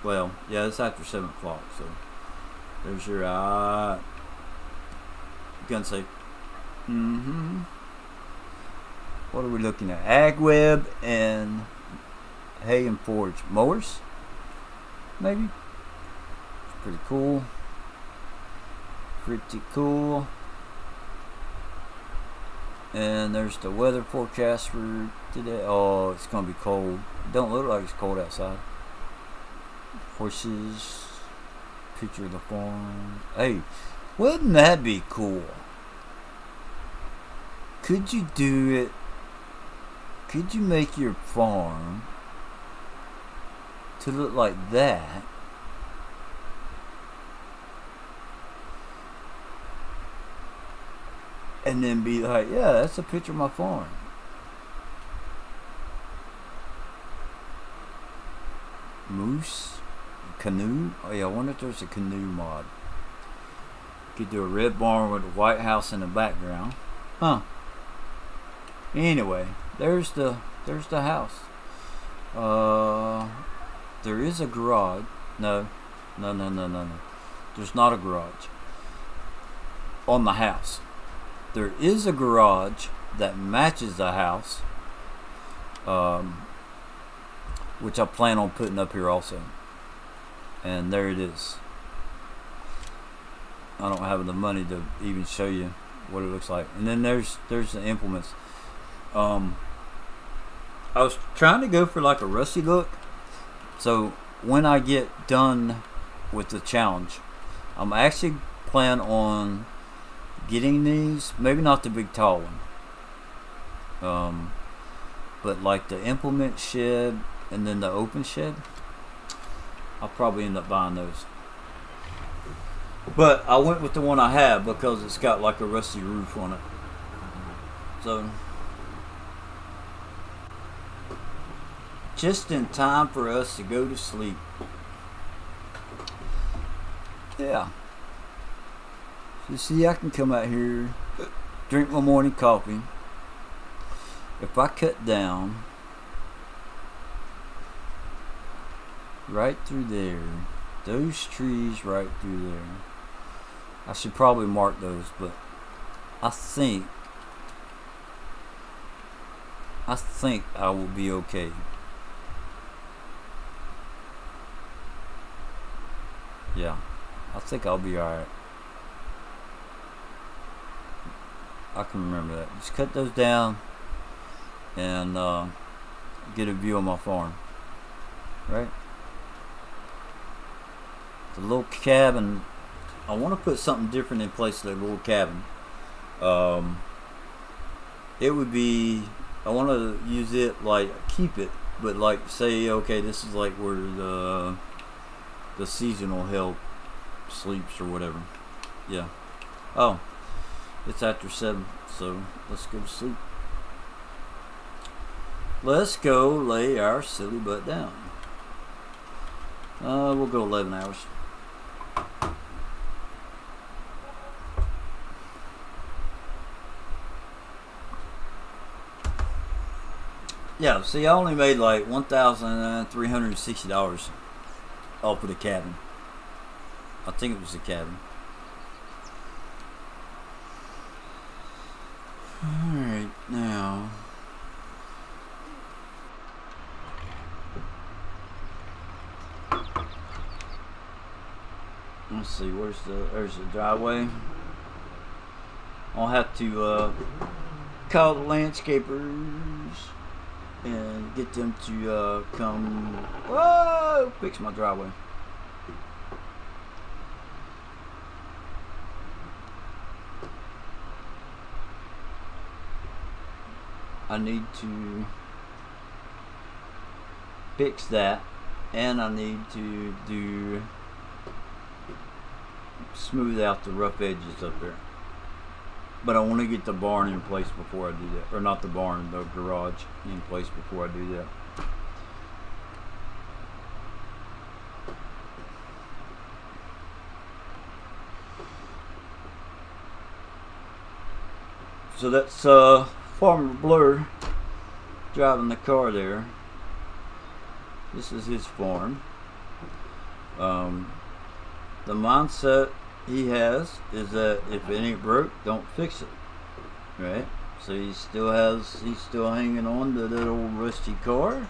Well, yeah, it's after 7 o'clock. So there's your gun safe. What are we looking at? AgWeb and hay and forage mowers. Maybe. It's pretty cool. Pretty cool. And there's the weather forecast for today. Oh, it's gonna be cold. Don't look like it's cold outside. Horses. Picture of the farm. Hey, wouldn't that be cool? Could you do it? Could you make your farm to look like that? And then be like, yeah, that's a picture of my farm. Moose? Canoe? Oh yeah, I wonder if there's a canoe mod. Could do a red barn with a white house in the background. Huh. Anyway, there's the house. There is a garage. No. There's not a garage on the house. There is a garage that matches the house, which I plan on putting up here also. And there it is. I don't have the money to even show you what it looks like. And then there's the implements. I was trying to go for like a rusty look. So when I get done with the challenge, I'm actually plan on getting these, maybe not the big tall one, but like the implement shed and then the open shed. I'll probably end up buying those. But I went with the one I have because it's got like a rusty roof on it. So just in time for us to go to sleep. Yeah. You see, I can come out here, drink my morning coffee. If I cut down right through there, those trees right through there, I should probably mark those, but I think I will be okay. Yeah, I think I'll be alright. I can remember that. Just cut those down and get a view of my farm. Right? The little cabin. I want to put something different in place of the little cabin. It would be, I want to use it like, keep it, but like say, okay, this is like where the seasonal help sleeps or whatever. Yeah. Oh. It's after 7, so let's go to sleep. Let's go lay our silly butt down. We'll go 11 hours. Yeah, see, I only made like $1,360 off of the cabin. I think it was the cabin. Alright, now let's see, there's the driveway. I'll have to call the landscapers and get them to come, whoa, fix my driveway. I need to fix that, and I need to smooth out the rough edges up there. But I want to get the barn in place before I do that. Or not the barn, the garage in place before I do that. So that's Farmer Blur driving the car there. This is his farm. The mindset he has is that if it ain't broke, don't fix it. Right? So he's still hanging on to that old rusty car.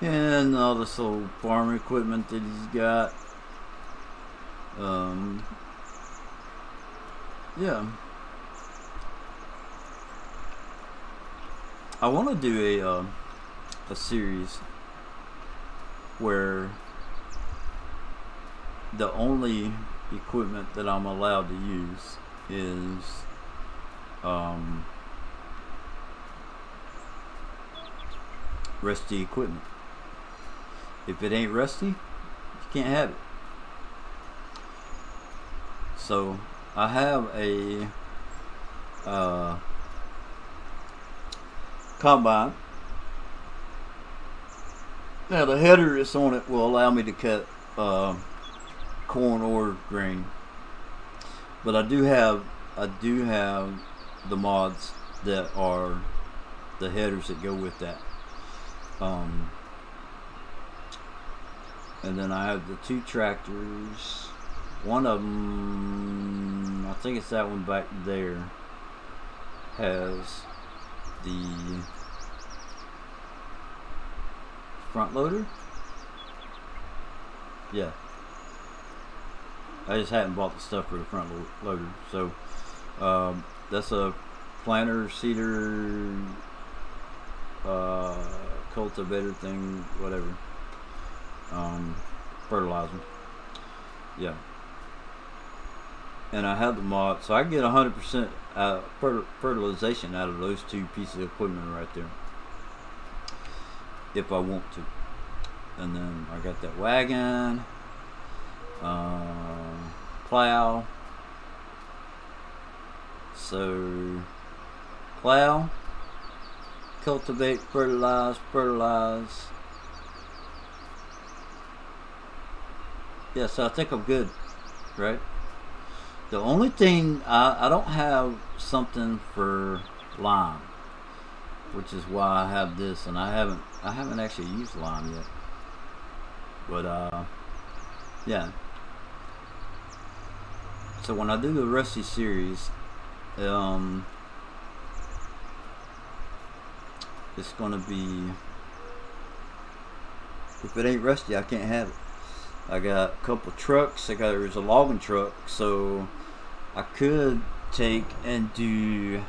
And all this old farm equipment that he's got. Yeah. I want to do a series where the only equipment that I'm allowed to use is rusty equipment. If it ain't rusty, you can't have it. So I have a combine. Now the header that's on it will allow me to cut corn or grain, but I do have the mods that are the headers that go with that, and then I have the two tractors. One of them, I think it's that one back there, has the front loader. Yeah, I just hadn't bought the stuff for the front loader. So that's a planter, seeder, cultivator thing, whatever, fertilizer. Yeah. And I have the mod, so I get 100% fertilization out of those two pieces of equipment right there, if I want to. And then I got that wagon, plow. So plow, cultivate, fertilize. Yeah, so I think I'm good, right? The only thing, I don't have something for lime, which is why I have this, and I haven't actually used lime yet. But yeah. So when I do the Rusty series, it's gonna be, if it ain't rusty, I can't have it. I got a couple trucks. There's a logging truck, so I could take and do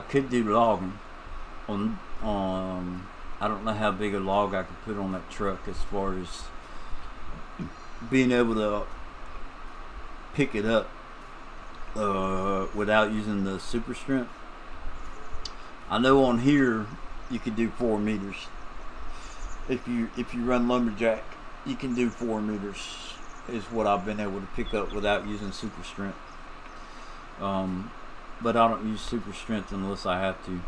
logging on I don't know how big a log I could put on that truck as far as being able to pick it up without using the super strength. I know on here you can do 4 meters. If you run lumberjack, you can do 4 meters is what I've been able to pick up without using super strength. But I don't use super strength unless I have to.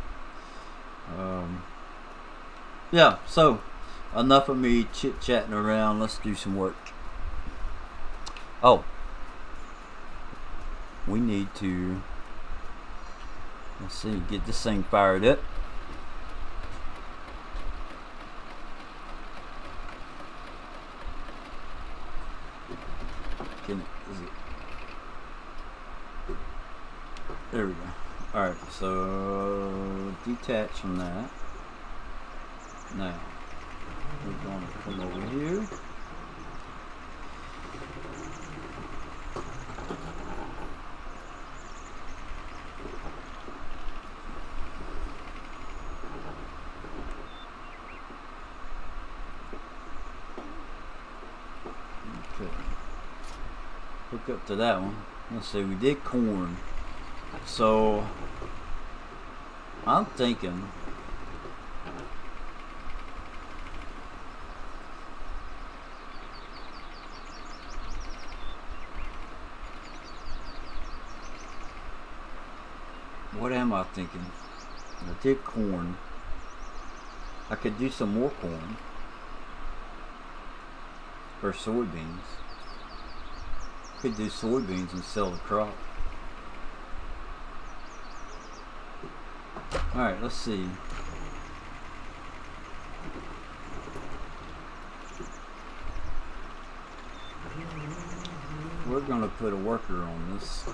Yeah, so enough of me chit-chatting around. Let's do some work. Oh, we need to, let's see, get this thing fired up. There we go. Alright, so detach from that. Now, we're going to come over here. hook up to that one. Let's see, we did corn. So I'm thinking what am I thinking? I did corn. I could do some more corn or soybeans. Could do soybeans and sell the crop. Alright, let's see. We're gonna put a worker on this.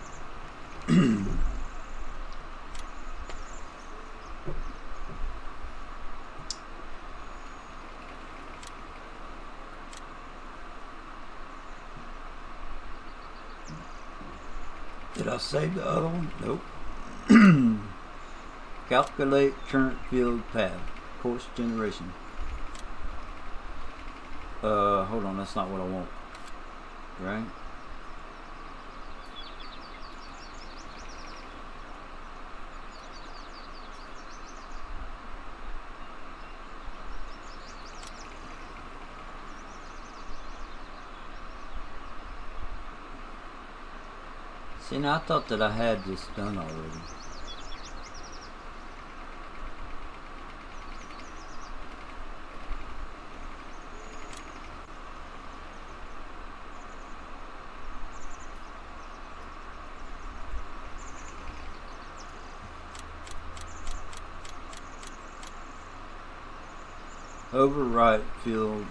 Did I save the other one? Nope. Calculate current field path. Course generation. Hold on, that's not what I want. Right? See, now I thought that I had this done already. Overwrite fields.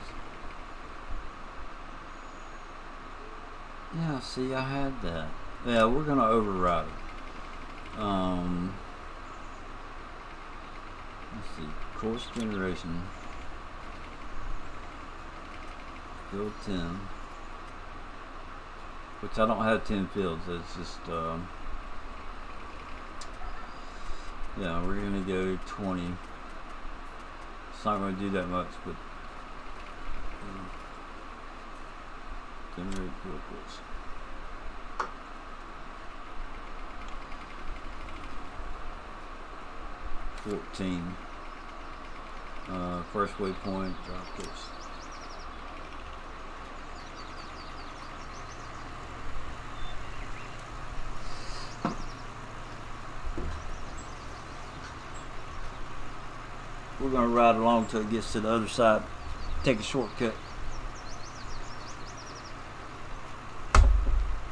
Yeah, see, I had that. Yeah, we're gonna override it. Let's see, course generation. Field 10. Which I don't have 10 fields, it's just, yeah, we're gonna go 20. It's not gonna do that much, but, generate field course. First waypoint, drop course. We're gonna ride along till it gets to the other side. Take a shortcut.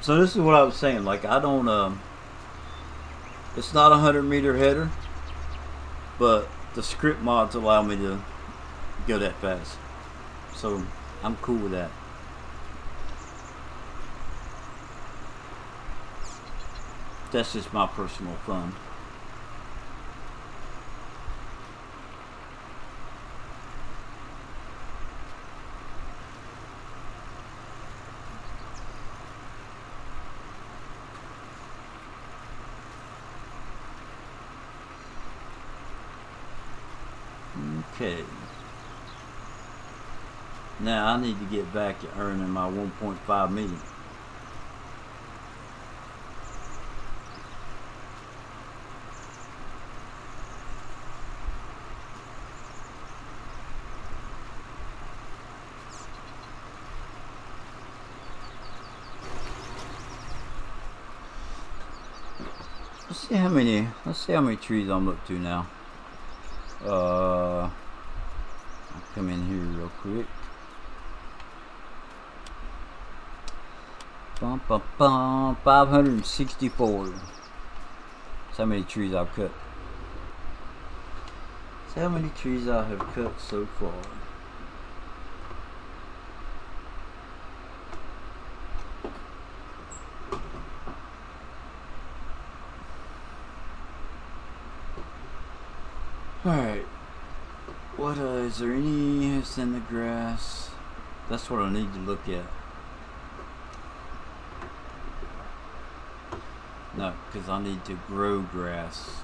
So this is what I was saying. Like I don't. It's not a 100-meter header. But the script mods allow me to go that fast. So I'm cool with that. That's just my personal fun. Okay. Now I need to get back to earning my 1.5 million. Let's see how many trees I'm up to now. I'll come in here real quick. Bum, bum, bum, 564. That's how many trees I've cut. That's how many trees I have cut so far. Alright. What is there any is in the grass? That's what I need to look at. No, because I need to grow grass.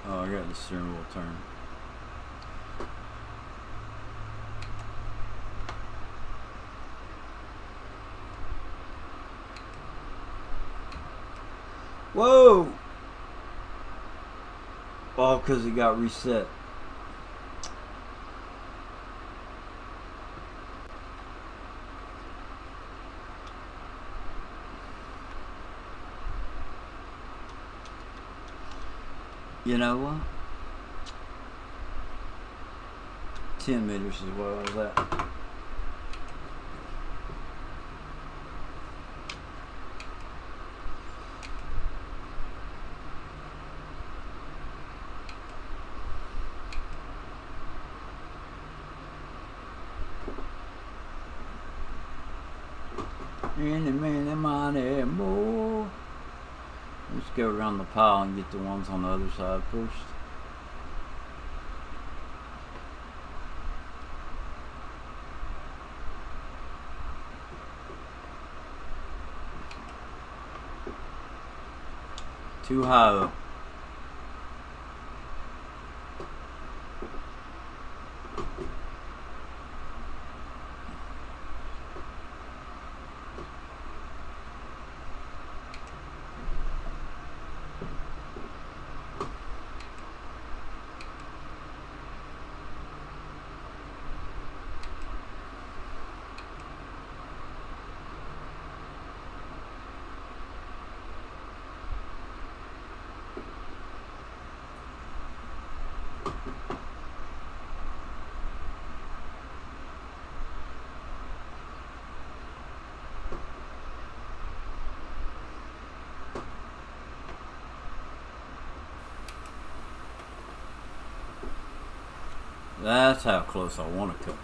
Oh, I got the steering wheel turned. Whoa! Oh, because it got reset. You know what? 10 meters is what I was at. Any minute, money more. Let's go around the pile and get the ones on the other side first. Too high up. That's how close I want to cut.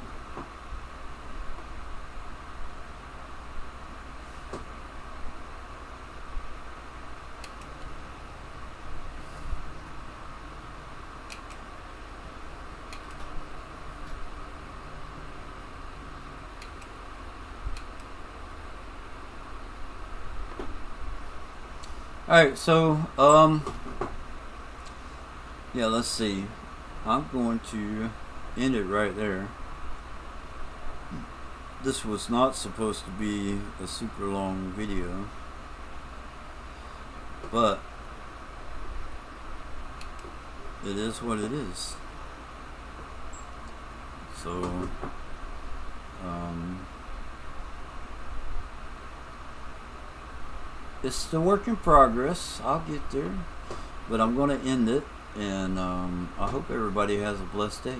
Alright, so, yeah, let's see. I'm going to end it right there. This was not supposed to be a super long video, but it is what it is. So, it's still work in progress. I'll get there, but I'm going to end it, and I hope everybody has a blessed day.